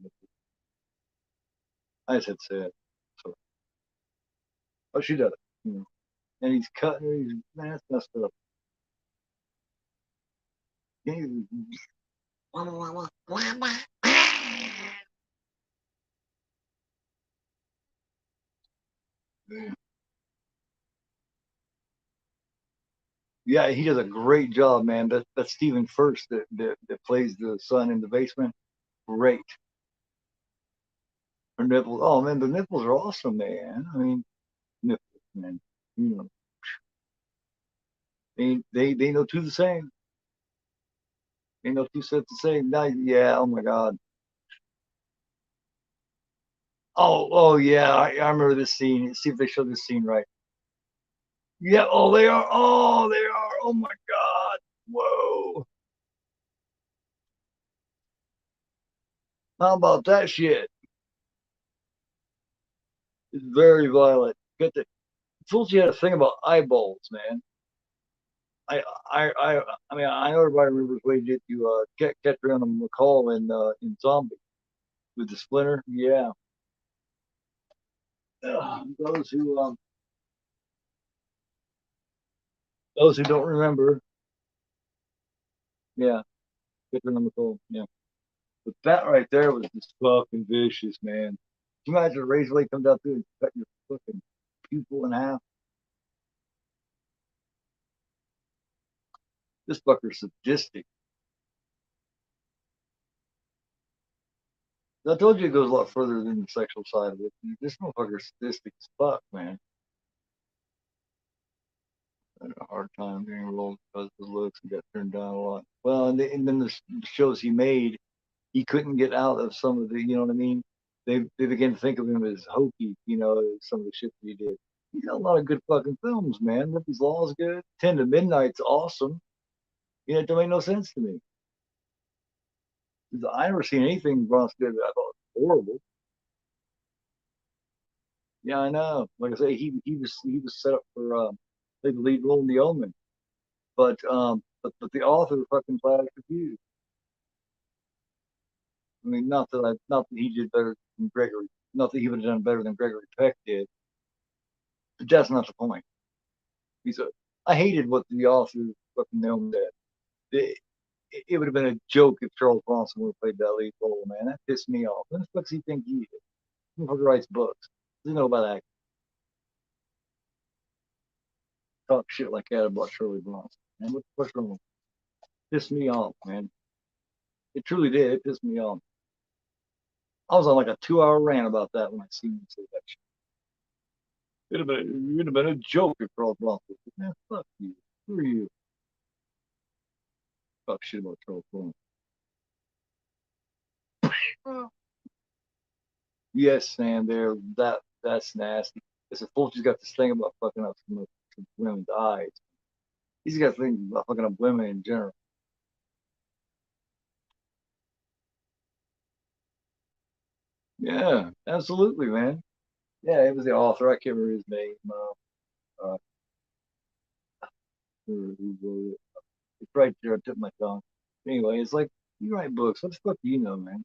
I just had to say it. So, oh, she does it. And he's cutting her. Man, that's messed up. He's- yeah, he does a great job, man. That's Stephen First that plays the son in the basement. Great. Her nipples. Oh man, the nipples are awesome, man. I mean, nipples, man. You know, they know two the same. They know two sets the same. Now, yeah. Oh my God. Oh yeah. I remember this scene. See if they show this scene right. Yeah. Oh, they are. Oh, they are. Oh my God. Whoa. How about that shit? It's very violent. Get the Fulci had a thing about eyeballs, man. I I mean I know everybody remembers what he did to Catherine McCall in Zombie with the splinter. Yeah. Those who don't remember, yeah, Catherine McCall. Yeah. But that right there was just fucking vicious, man. Can you imagine a razor blade comes out through and cut your fucking pupil in half? This fucker's sadistic. I told you it goes a lot further than the sexual side of it. This motherfucker's sadistic as fuck, man. I had a hard time being rolled because of his looks and got turned down a lot. Well, and then the shows he made, he couldn't get out of some of the, you know what I mean? They began to think of him as hokey, some of the shit that he did. He's got a lot of good fucking films, man. Murphy's Law is good. 10 to Midnight's awesome. It don't make no sense to me. I never seen anything Bronx did that I thought was horrible. Yeah, I know. Like I say, he was set up for the lead role in The Omen, but the author fucking flat out confused. I mean, not that he did better than Gregory, not that he would have done better than Gregory Peck did, but that's not the point. He's a, I hated what the author fucking film did. It would have been a joke if Charles Bronson would have played that lead role, man. That pissed me off. What the fuck does he think he is? Who writes books? Doesn't know about acting. Talk shit like that about Shirley Bronson. Man, what's wrong with it? Pissed me off, man. It truly did. It pissed me off. I was on like a 2-hour rant about that when I seen him say that shit. It'd have been a joke if Charles Bronson. Man, fuck you. Who are you? Talk shit about Charles Bronson. Yes, Sam, there. That's nasty. Listen, Fulci's got this thing about fucking up some women's eyes. He's got things about fucking up women in general. Yeah, absolutely, man. Yeah, it was the author. I can't remember his name. Who wrote it? It's right there. I took my tongue. Anyway, it's like you write books. What the fuck do you know, man?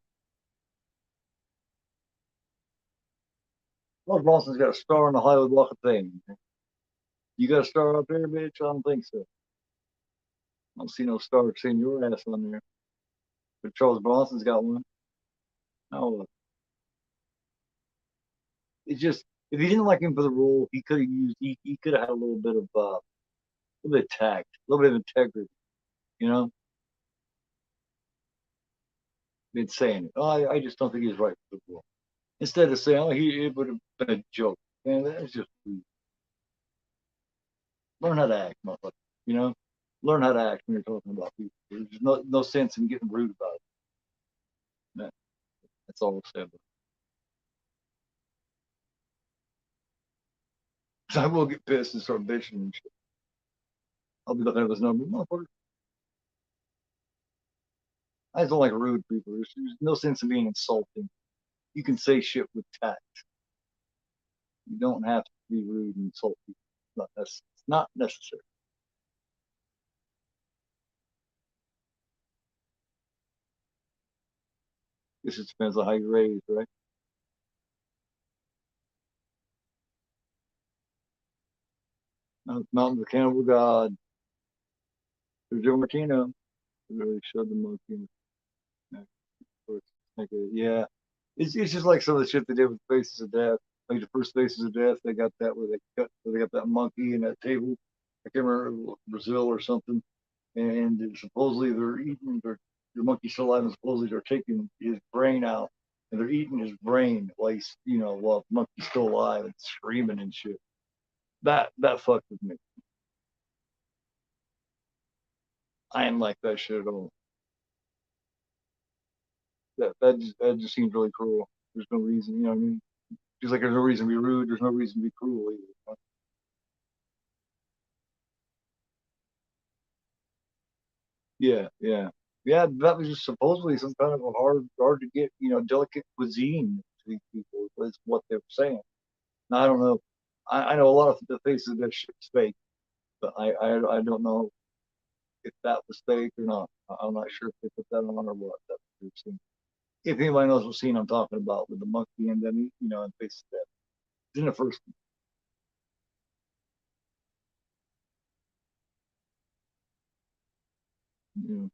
Well, Boston's got a star on the Hollywood Walk of Fame. You got a star up there, bitch? I don't think so. I don't see no star seeing your ass on there. But Charles Bronson's got one. No, it's just if he didn't like him for the role, he could have used. He could have had a little bit of tact, a little bit of integrity. You know, been saying it. Oh, I just don't think he's right for the role. Instead of saying, oh, it would have been a joke. Man, that's just learn how to act, motherfucker. You know, learn how to act when you're talking about people. There's no sense in getting rude about it. Man, that's all I'll say about it. I will get pissed and start bitching and shit. I'll be looking at his number, motherfucker. I just don't like rude people. There's no sense in being insulting. You can say shit with tact. You don't have to be rude and insult people. That's not necessary. This just depends on how you're raised, right? Mountain of the Cannibal God. There's Joe Martino. Really showed the monkey. Yeah, it's just like some of the shit they did with Faces of Death. Like the first Faces of Death, they got that where they got that monkey in that table. I can't remember Brazil or something, and supposedly they're eating the monkey's still alive, and supposedly they're taking his brain out and they're eating his brain while while the monkey's still alive and screaming and shit. That fucked with me. I didn't like that shit at all. That just seems really cruel. There's no reason, you know what I mean? Just like there's no reason to be rude, there's no reason to be cruel either. Yeah, yeah, yeah. That was just supposedly some kind of a hard to get, delicate cuisine to these people. Is what they were saying. Now I don't know. I know a lot of the faces of that shit's fake, but I don't know if that was fake or not. I'm not sure if they put that on or what. That's what scene. If anybody knows what scene I'm talking about with the monkey and then and faces that. It's in the first one.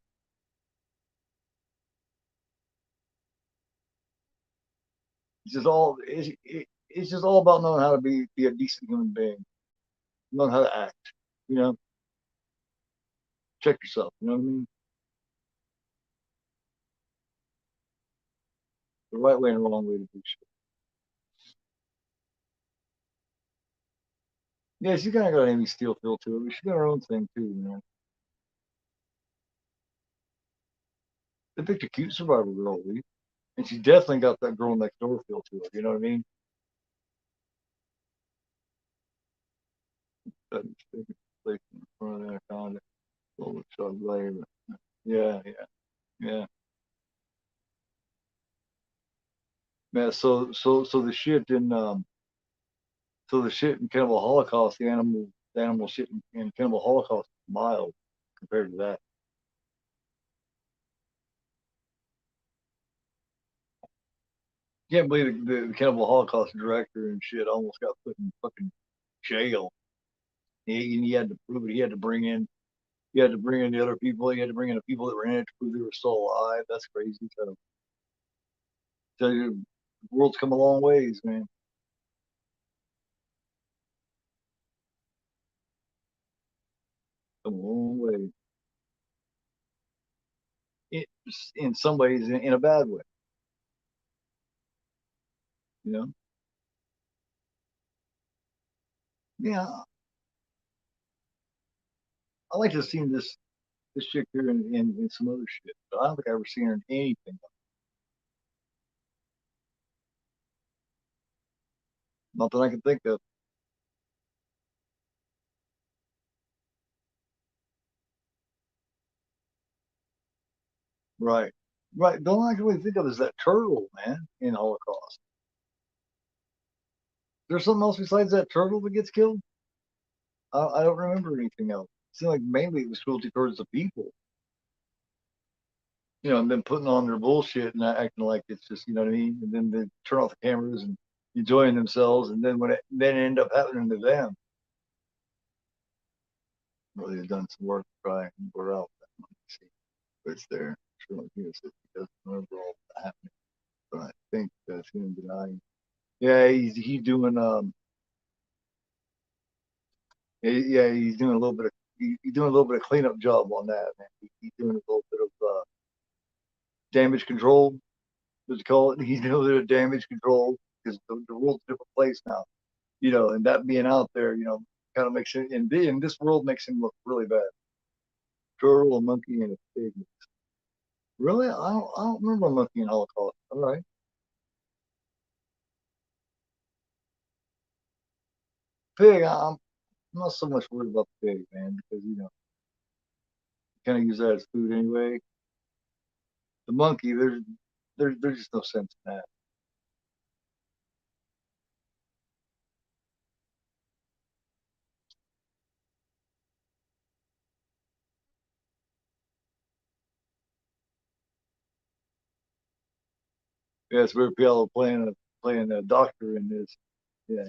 It's just all about knowing how to be a decent human being, knowing how to act. You know, check yourself. You know what I mean? The right way and the wrong way to do shit. Yeah, she kind of got an Amy Steele feel to her, but she got her own thing too, man. They picked a cute survivor girl, Lee, and she definitely got that girl next door feel to her. You know what I mean? That place in front of Anaconda. Well, shot later. Yeah, yeah, yeah. Man, so the shit in Cannibal Holocaust, the animal shit in Cannibal Holocaust is mild compared to that. Can't believe the Cannibal Holocaust director and shit almost got put in fucking jail. He had to prove it. He had to bring in the other people. He had to bring in the people that were in it to prove they were still alive. That's crazy. So, tell you, the world's come a long ways, man. Come a long way. It, in some ways, in a bad way, you know. Yeah, I like to have seen this chick here in some other shit. But I don't think I've ever seen her in anything. Not that I can think of. Right. Right. The only I can really think of is that turtle, man, in Holocaust. There's something else besides that turtle that gets killed? I don't remember anything else. It seemed like mainly it was cruelty towards the people, and then putting on their bullshit and not acting like it's just, you know what I mean? And then they turn off the cameras and enjoying themselves. And then when it then end up happening to them, well, they've done some work to try and blur out that money. See, but it's there. Sure, like he doesn't remember all that happening. But I think that's him denying. Yeah, he's doing yeah, he's doing a little bit of he's doing a little bit of cleanup job on that, man. He's doing a little bit of damage control, what you call it. He's doing a little bit of damage control because the world's a different place now, and that being out there, kind of makes it in this world makes him look really bad. Turtle, a monkey, and a pig. Really, I don't remember a monkey in Holocaust. All right, pig. I'm not so much worried about the pig, man, because you kind of use that as food anyway. The monkey, there's just no sense in that. Yeah, it's Rick Piello playing a doctor in this. Yeah,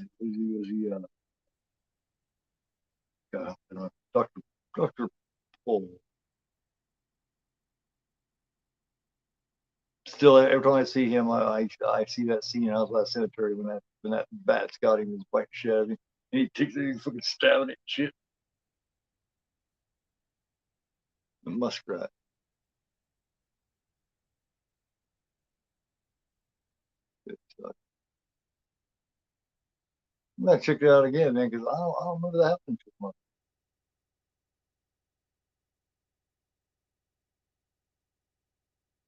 Doctor Paul. Still, every time I see him, I see that scene out of that cemetery when that bat's got him, his white shed, and he takes it, he's fucking stabbing it, shit. The muskrat. It's, I'm gonna check it out again, man, because I don't remember that happening too much.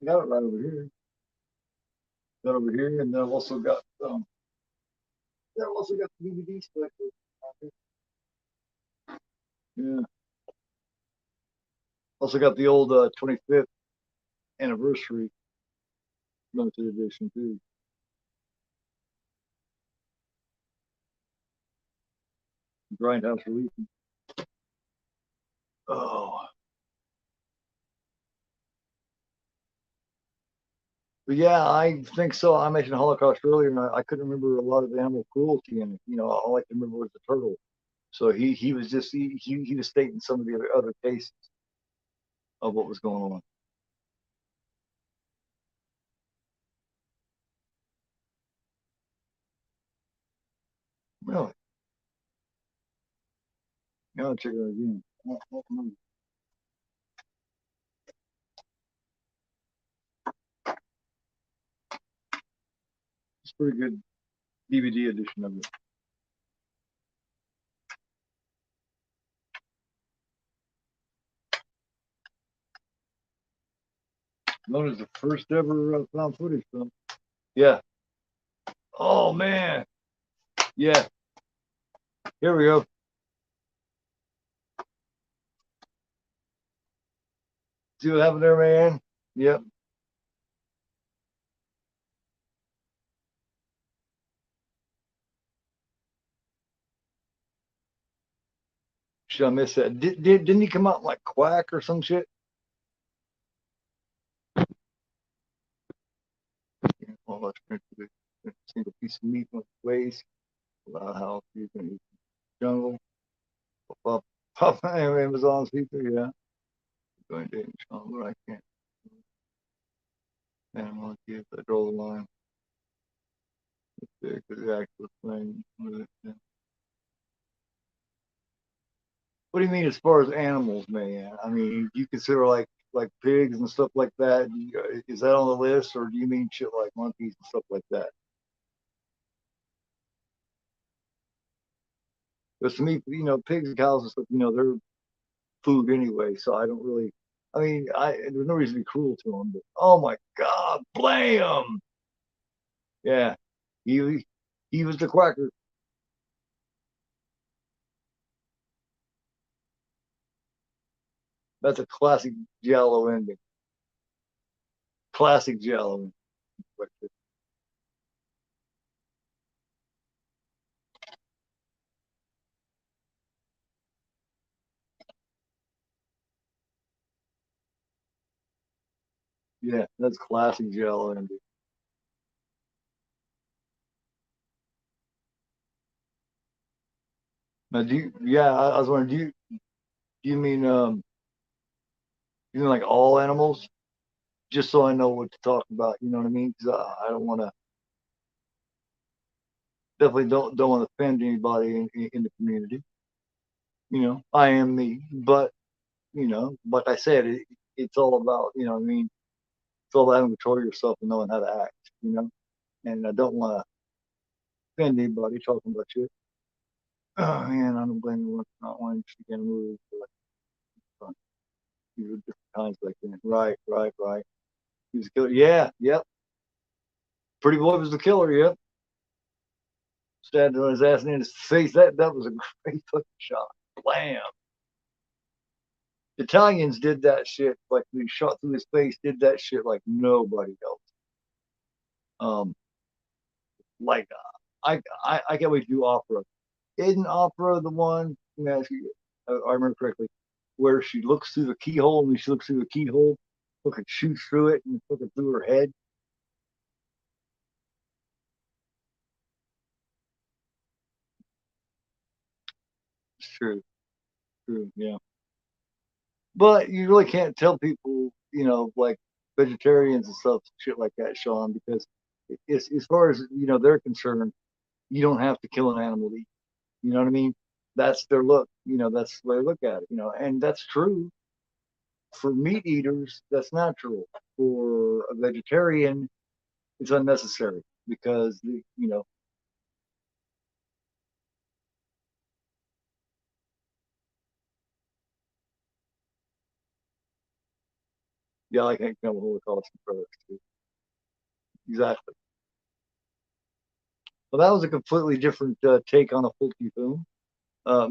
I got it right over here. Got over here, and then I've also got the DVD collection. Yeah. Also got the old 25th anniversary limited edition too. Grindhouse release. Oh, but yeah, I think so. I mentioned Holocaust earlier, and I couldn't remember a lot of the animal cruelty in it. All I can remember was the turtle. So he was just he was stating some of the other cases of what was going on. Really, yeah, I'll check it out again. It's a pretty good DVD edition of it. Known as the first ever found footage film. Yeah. Oh man. Yeah. Here we go. See what happened there, man? Yep. Should I miss that? Didn't he come out like Quack or some shit? Oh, single piece of meat went to waste. How you can eat jungle. Pop, pop, Amazon's pizza, yeah. Going to but I can't. Animal kids, I draw the line. The actual thing. What do you mean as far as animals, man? I mean, you consider like pigs and stuff like that? Is that on the list, or do you mean shit like monkeys and stuff like that? Because to me, pigs and cows and stuff, they're food anyway. So I don't really. I mean, there's no reason to be cruel to them. But oh my God, blam! Yeah, he he was the quacker. That's a classic giallo ending. Classic giallo. Yeah, that's classic giallo ending. Now, yeah, I was wondering, do you mean you mean like all animals? Just so I know what to talk about, you know what I mean? Because I don't want to, definitely don't want to offend anybody in the community. I am me, but like I said, it's all about, what I mean, it's all about having control of yourself and knowing how to act, you know. And I don't want to offend anybody talking about shit. Oh man, I don't blame you for not wanting to get a movie. Like, you were different times back then. Right, right, right. He was a killer. Yeah, yep. Pretty Boy was the killer. Yep. Stabbed on his ass and in his face. That was a great fucking shot. Blam. Italians did that shit like we shot through his face. Did that shit like nobody else. Um, like I can't wait to do opera. Isn't opera the one? I remember correctly, where she looks through the keyhole and she looks through the keyhole, fucking shoots through it and fucking through her head. It's true, true, yeah. But you really can't tell people, like vegetarians and stuff, shit like that, Sean, because as far as they're concerned, you don't have to kill an animal to eat. You know what I mean? That's their look. That's the way they look at it. And that's true for meat eaters. That's natural. For a vegetarian, it's unnecessary because yeah, I can't kill the Holocaust and products too. Exactly. Well, that was a completely different take on a Fulci film,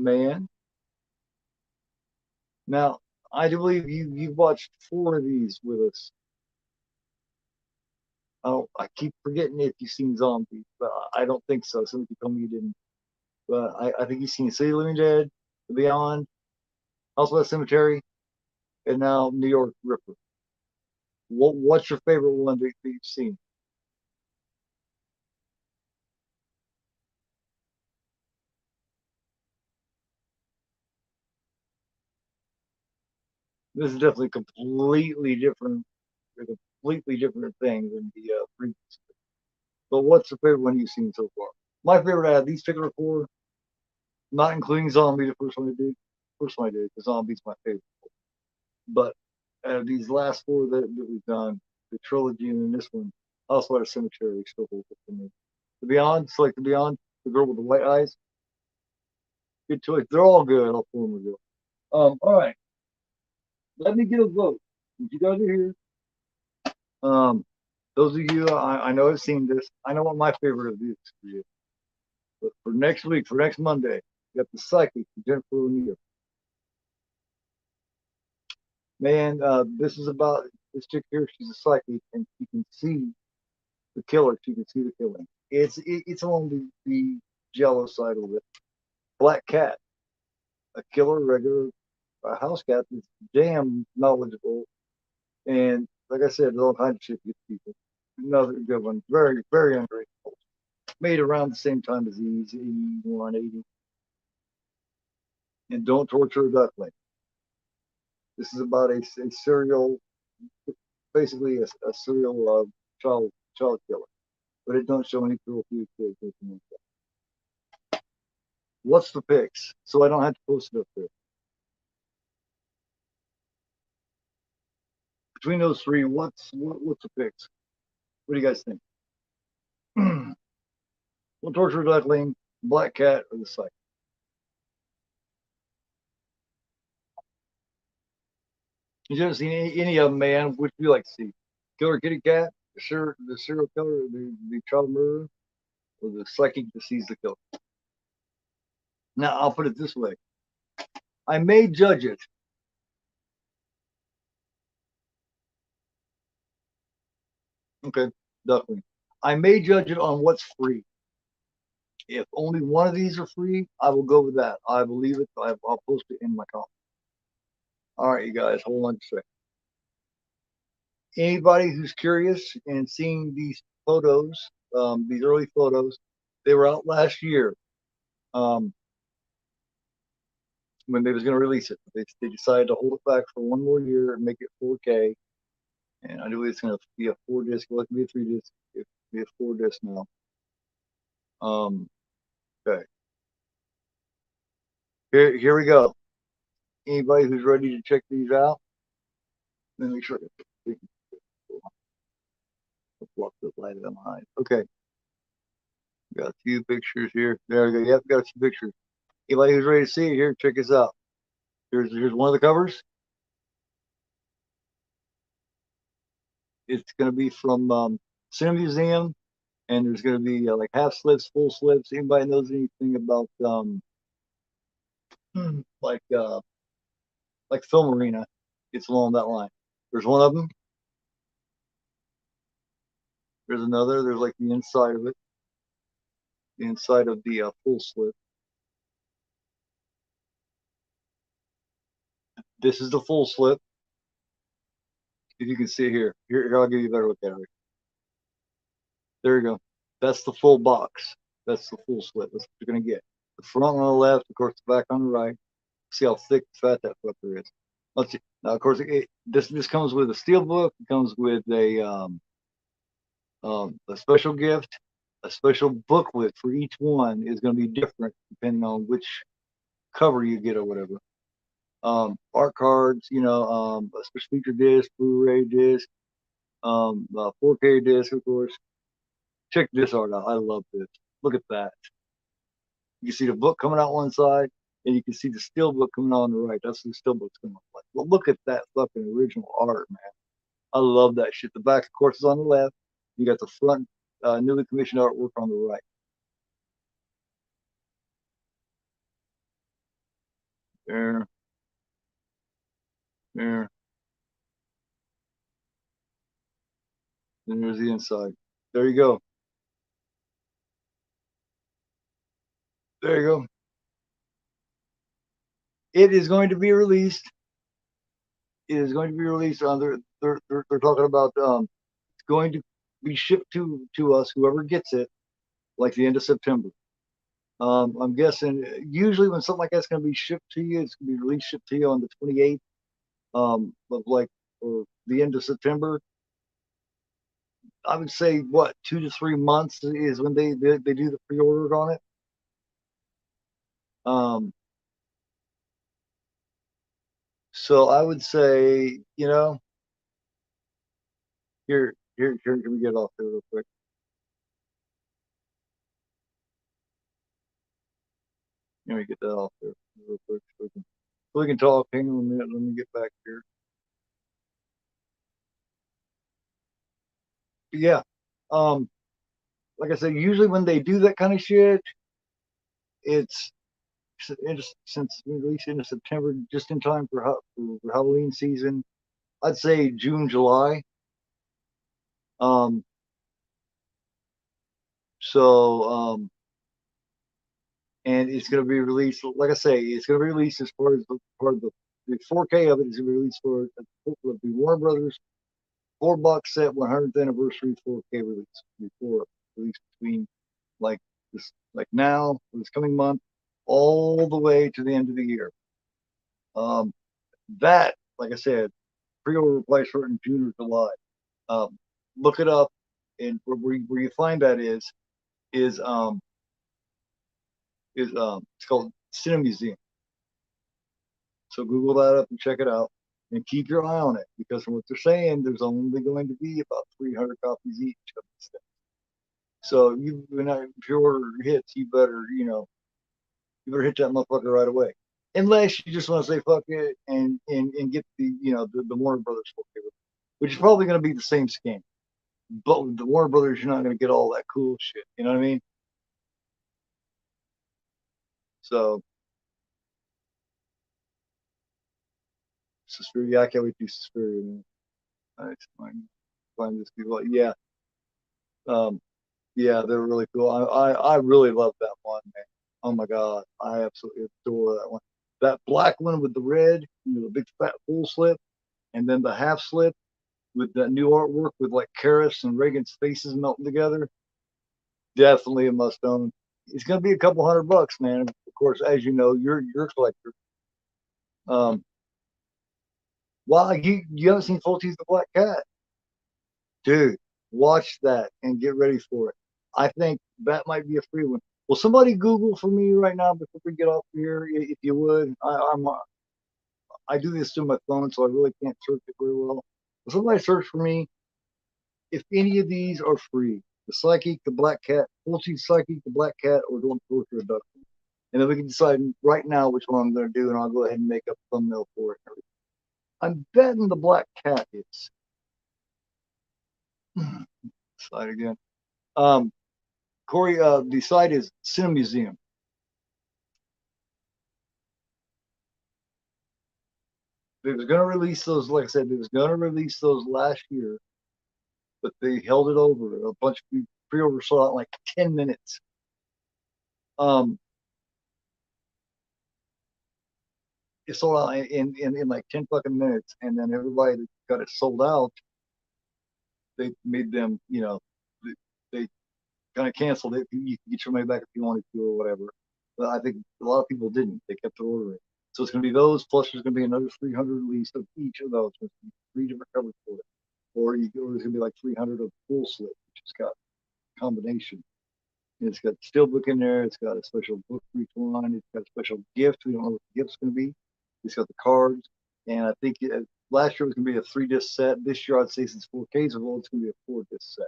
man. Now, I do believe you watched four of these with us. Oh, I keep forgetting if you've seen Zombies, but I don't think so. Somebody told me you didn't. But I think you've seen City of the Living Dead, The Beyond, House of the Cemetery, and now New York Ripper. What's your favorite one that you've seen? This is definitely a completely different thing than the previous. But what's the favorite one you've seen so far? My favorite out of these particular four, not including Zombie, the first one I did. First one I did, because Zombie's my favorite. But out of these last four that we've done, the trilogy and then this one, also had a cemetery still holds it for me. The Beyond, select The Beyond, the girl with the white eyes, good choice. They're all good. All four of them are good. All right. Let me get a vote. Since you guys are here, um, those of you I know have seen this. I know what my favorite of these is for you. But for next week, for next Monday, you got the psychic, Jennifer O'Neill. Man, this is about this chick here. She's a psychic, and she can see the killer. She can see the killing. It's on the jello side of it. Black cat, a killer, regular house cat that's damn knowledgeable. And like I said, there's all kinds of shit to get people. Another good one. Very, very ungrateful. made around the same time as these, 81, 80. And Don't Torture a Duckling. This is about a serial, basically a serial child killer, but it don't show any cruelty to kids. What's the pics? So I don't have to post it up there. Between those three, what's the pics? What do you guys think? Don't Torture a Duckling, Black Cat, or the Site? You haven't seen any of them, man. Which do you like to see? Killer Kitty Cat, the serial killer, the child murderer, or the psychic that sees the killer? Now, I'll put it this way. I may judge it. Okay, Duckling. I may judge it on what's free. If only one of these are free, I will go with that. I will leave it. I'll post it in my comment. All right, you guys, hold on a second. Anybody who's curious and seeing these photos, these early photos, they were out last year when they was going to release it. They decided to hold it back for one more year and make it 4K. And I knew it's going to be a 4-disc. Well, it can be a 3-disc. It can be a 4-disc now. Okay. Here we go. Anybody who's ready to check these out, let me make sure we can block the light of my eyes. Okay. Got a few pictures here. There we go. Yep, got a few pictures. Anybody who's ready to see it here, check this out. Here's one of the covers. It's going to be from Cinema Museum, and there's going to be like half slips, full slips. Anybody knows anything about like Film Arena? It's along that line. There's one of them. There's another. There's like the inside of it, the inside of the full slip. This is the full slip. If you can see here, I'll give you a better look at it. There you go. That's the full box. That's the full slip. That's what you're gonna get. The front on the left, of course, the back on the right. See how thick and fat that fucker is. Let's see. Now, of course, this comes with a steel book. It comes with a special gift. A special booklet for each one is going to be different depending on which cover you get or whatever. Art cards, a special feature disc, Blu-ray disc, 4K disc, of course. Check this art out. I love this. Look at that. You see the book coming out one side, and you can see the steel book coming out on the right. That's what the steel book's going to look like. Well, look at that fucking original art, man. I love that shit. The back, of course, is on the left. You got the front, newly commissioned artwork on the right. There, there. And there's the inside. There you go. There you go. It is going to be released. It is going to be released on they're talking about it's going to be shipped to us, whoever gets it, like the end of September. I'm guessing usually when something like that's going to be shipped to you, it's going to be released shipped to you on the 28th of like or the end of September. I would say what 2 to 3 months is when they do the pre-order on it. So I would say, here, can we get off there real quick? Let me get that off there real quick so we can talk. Hang on a minute. Let me get back here. But yeah. Like I said, usually when they do that kind of shit, it's since we released into September, just in time for Halloween season. I'd say June, July. Um, so and it's going to be released. Like I say, it's going to be released as part of the 4K of it is going to be released for the Warner Brothers 4-box set 100th anniversary 4K release before release between like this, like now, this coming month, all the way to the end of the year. Um, that, like I said, pre-order price for it in June or July. Um, look it up, and where you find that is it's called Cinema Museum. So Google that up and check it out, and keep your eye on it because from what they're saying, there's only going to be about 300 copies each of this thing. So if your order hits, you better hit that motherfucker right away. Unless you just want to say fuck it and get the Warner Brothers 4K, which is probably going to be the same scan. But with the Warner Brothers, you're not going to get all that cool shit. You know what I mean? So, Suspiria, I can't wait to do Suspiria, man. I find this people. Yeah, um, yeah, they're really cool. I really love that one, man. Oh my god, I absolutely adore that one. That black one with the red, the big fat full slip, and then the half slip with that new artwork with like Karis and Reagan's faces melting together. Definitely a must own. It's gonna be a couple $100, man. Of course, as you know, you're a collector. Um, wow, you haven't seen Fulci's The Black Cat, dude? Watch that and get ready for it. I think that might be a free one. Will somebody Google for me right now before we get off here, if you would? I do this through my phone, so I really can't search it very well. Will somebody search for me if any of these are free? The Psychic, the Black Cat, Fulci Psychic, the Black Cat, or Don't Torture a Duck. And then we can decide right now which one I'm going to do, and I'll go ahead and make up a thumbnail for it. I'm betting the Black Cat is. Slide again. Um, Corey, the site is Cinema Museum. They was going to release those, like I said, they was going to release those last year, but they held it over. A bunch of pre-order sold out in like 10 minutes. Um, it sold out in like 10 fucking minutes, and then everybody that got it sold out, they made them, they kind of canceled it. You can get your money back if you wanted to or whatever. But I think a lot of people didn't. They kept ordering. So it's going to be those, plus there's going to be another 300 released of each of those. There's going to be three different covers for it. Or there's going to be like 300 of full slip, which has got a combination. And it's got steelbook in there. It's got a special book for each one. It's got a special gift. We don't know what the gift's going to be. It's got the cards. And I think last year it was going to be a 3-disc set. This year, I'd say since 4Ks are old, it's going to be a 4-disc set.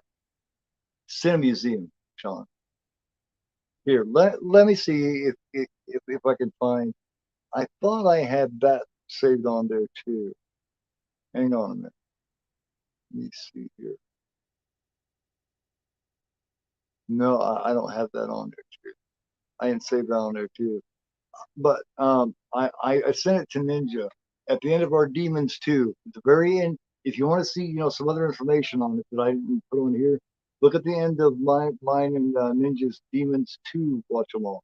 Cinema Museum, Sean. Here, let me see if I can find. I thought I had that saved on there too. Hang on a minute. Let me see here. No, I don't have that on there too. I didn't save that on there too. But I sent it to Ninja at the end of our Demons 2. At the very end, if you want to see some other information on it that I didn't put on here, look at the end of mine and Ninja's Demons 2 watch along,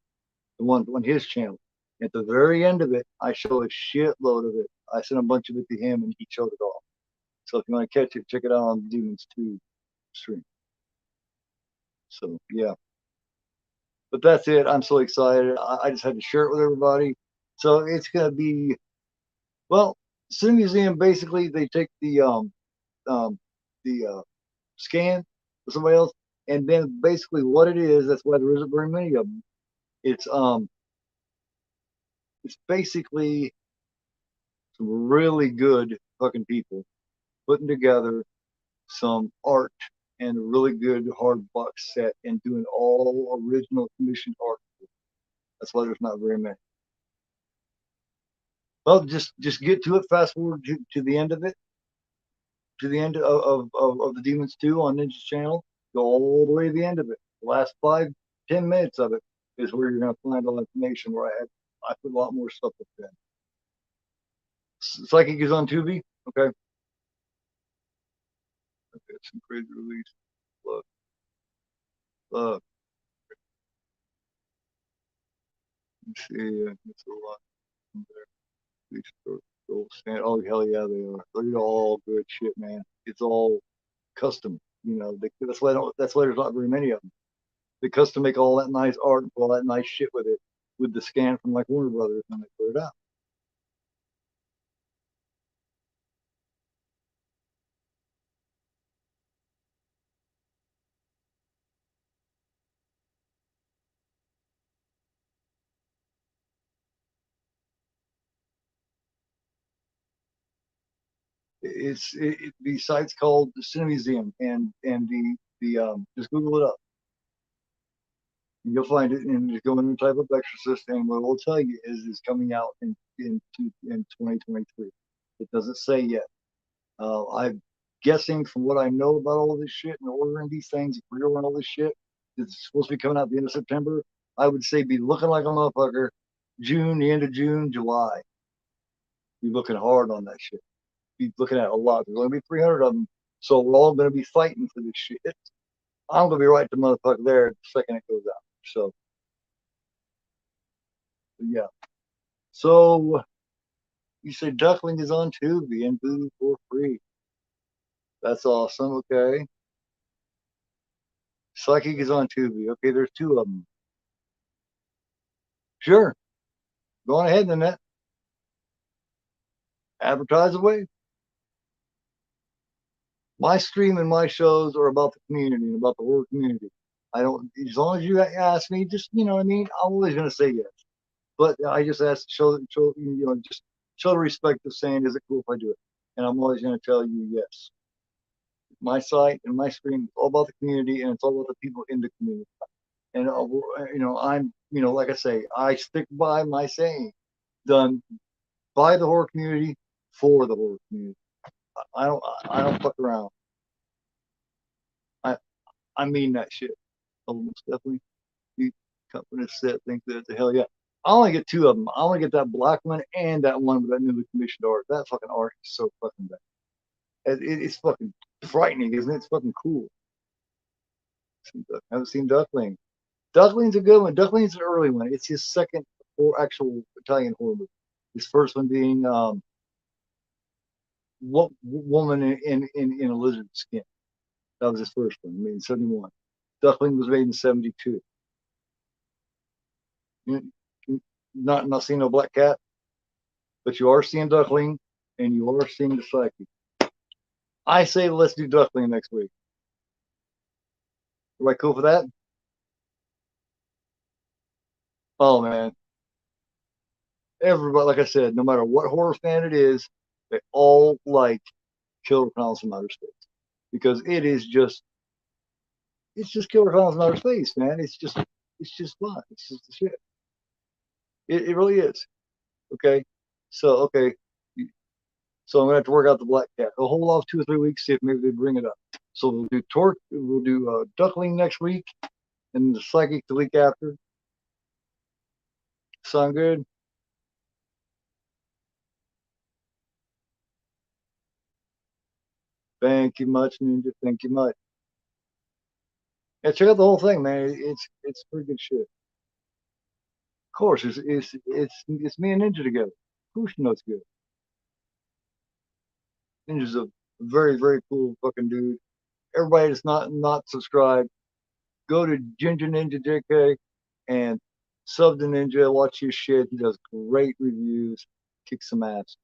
the one on his channel. At the very end of it, I show a shitload of it. I sent a bunch of it to him, and he showed it all. So if you want to catch it, check it out on Demons 2 stream. So yeah, but that's it. I'm so excited. I just had to share it with everybody. So it's gonna be well. Cinema Museum basically they take um the scan for somebody else, and then basically what it is. That's why there isn't very many of them. It's um it's basically some really good fucking people putting together some art and a really good hard box set and doing all original commissioned art. That's why there's not very many. Well, just get to it. Fast forward to the end of it, to the end of the Demons 2 on Ninja's channel. Go all the way to the end of it. The last 5-10 minutes of it is where you're going to find all information. Where I put a lot more stuff up there. Psychic is on Tubi. Okay. Okay, some crazy release. Look, look. Let's see. It's a lot there. These stand. Oh hell yeah, they are. They're all good shit, man. It's all custom. That's why there's not very many of them. They custom make all that nice art and all that nice shit with it, with the scan from like Warner Brothers when they put it out. The site's called the Cinemuseum, and the just Google it up. And you'll find it, and just go in and type up Exorcist, and what it will tell you is it's coming out in 2023. It doesn't say yet. I'm guessing from what I know about all this shit and ordering these things, pre-ordering all this shit, it's supposed to be coming out at the end of September. I would say be looking like a motherfucker June, the end of June, July. Be looking hard on that shit. Be looking at a lot. There's going to be 300 of them, so we're all going to be fighting for this shit. I'm going to be right the motherfucker there the second it goes out. So, yeah. So, you say Duckling is on Tubi and Boo for free. That's awesome. Okay. Psychic is on Tubi. Okay, there's two of them. Sure. Go on ahead, Nanette. Advertise away. My stream and my shows are about the community and about the horror community. I don't, as long as you ask me, just, you know what I mean? I'm always going to say yes. But I just ask to show, you know, just show the respect of saying, is it cool if I do it? And I'm always going to tell you yes. My site and my stream is all about the community, and it's all about the people in the community. And, you know, I'm, you know, like I say, I stick by my saying, done by the horror community, for the horror community. I don't fuck around. I, I mean that shit. Almost definitely. The company set think that the hell yeah. I only get two of them. I only get that black one and that one with that newly commissioned art. That fucking art is so fucking bad. It's fucking frightening, isn't it? It's fucking cool. Haven't seen Duckling. Duckling's a good one. Duckling's an early one. It's his second or actual Italian horror movie. His first one being what woman in a lizard skin. That was his first one, made in 71. Duckling was made in 72. Not seeing no black cat, but you are seeing Duckling and you are seeing the Psyche. I say let's do Duckling next week. Everybody cool for that? Oh man. Everybody, like I said, no matter what horror fan it is, they all like Killer Clowns from Outer Space. Because it's just Killer Clowns from Outer Space, man. It's just fun. It's just the shit. It really is. Okay. So okay. So I'm gonna have to work out the black cat. I'll hold off 2 or 3 weeks, see if maybe they bring it up. So we'll do Duckling next week, and the Psychic the week after. Sound good? Thank you much, Ninja. Thank you much. Yeah, check out the whole thing, man. It's pretty good shit. Of course, it's me and Ninja together. Of course, you know it's good. Ninja's a very very cool fucking dude. Everybody that's not subscribed, go to Ginger Ninja JK and sub the Ninja. Watch his shit. He does great reviews. Kick some ass.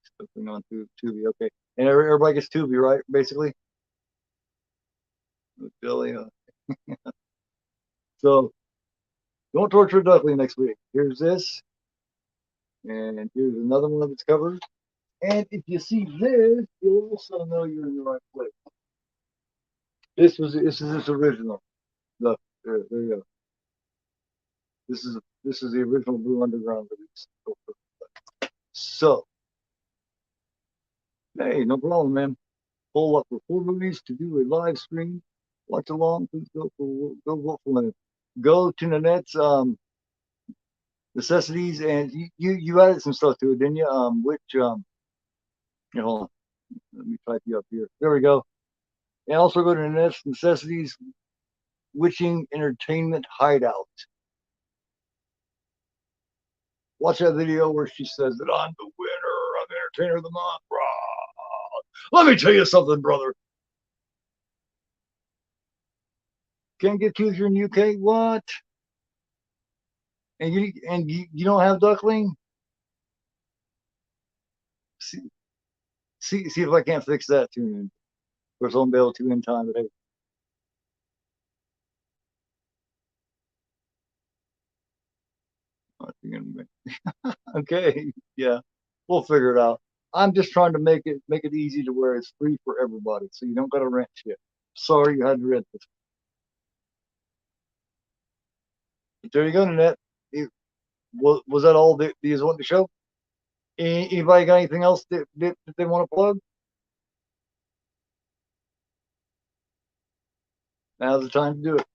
Stepping on Tubi. Okay, and everybody gets Tubi, right? Basically, Billy. So don't torture a duckling next week. Here's this, and here's another one that's covered. And if you see this, you'll also know you're in the right place. This is its original. Look, there you go. This is the original Blue Underground release. So, hey, no problem, man. Pull up for 4 movies to do a live stream. Watch along. Please go vote for it. Go to Nanette's necessities, and you added some stuff to it, didn't you? Hold on. Let me type you up here. There we go. And also go to Nanette's necessities, Witching Entertainment Hideout. Watch that video where she says that I'm the winner. I'm entertainer of the month. Rah. Let me tell you something, brother. Can't get to if you're in the UK. What? And you don't have duckling? See, see if I can't fix that too. Man. Of course, I won't be able to in time, but hey, okay, yeah, we'll figure it out. I'm just trying to make it easy to where it's free for everybody, so you don't got to rent shit. Sorry you had to rent this. But there you go, Nanette. Was that all that you want to show? Anybody got anything else that they want to plug? Now's the time to do it.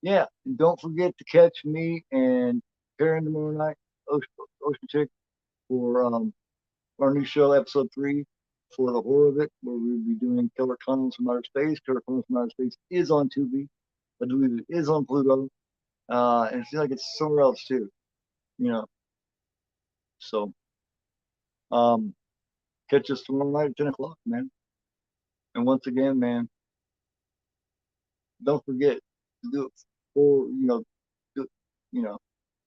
Yeah, and don't forget to catch me and Karen tomorrow night, Ocean Chick, for our new show, episode 3, for the horror of it, where we'll be doing Killer Clowns from Outer Space. Killer Clowns from Outer Space is on Tubi. I believe it is on Pluto. And I feel like it's somewhere else too, you know. So um catch us tomorrow night at 10 o'clock, man. And once again, man, don't forget to do it for do, you know,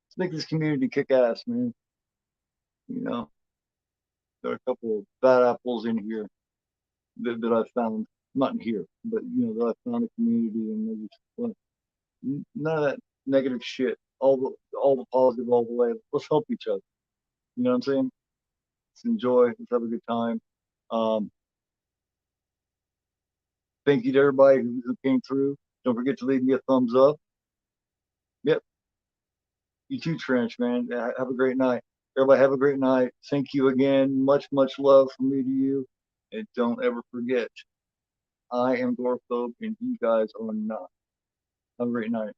let's make this community kick ass, man. You know, there are a couple of bad apples in here that I found, not in here, but that I found in the community, and they just well, none of that negative shit. All the positive all the way. Let's help each other. You know what I'm saying? Let's enjoy. Let's have a good time. Um, Thank you to everybody who came through. Don't forget to leave me a thumbs up. Yep. You too, Trench, man. Have a great night. Everybody have a great night. Thank you again. Much, much love from me to you. And don't ever forget, I am Gorphobe and you guys are not. Have a great night.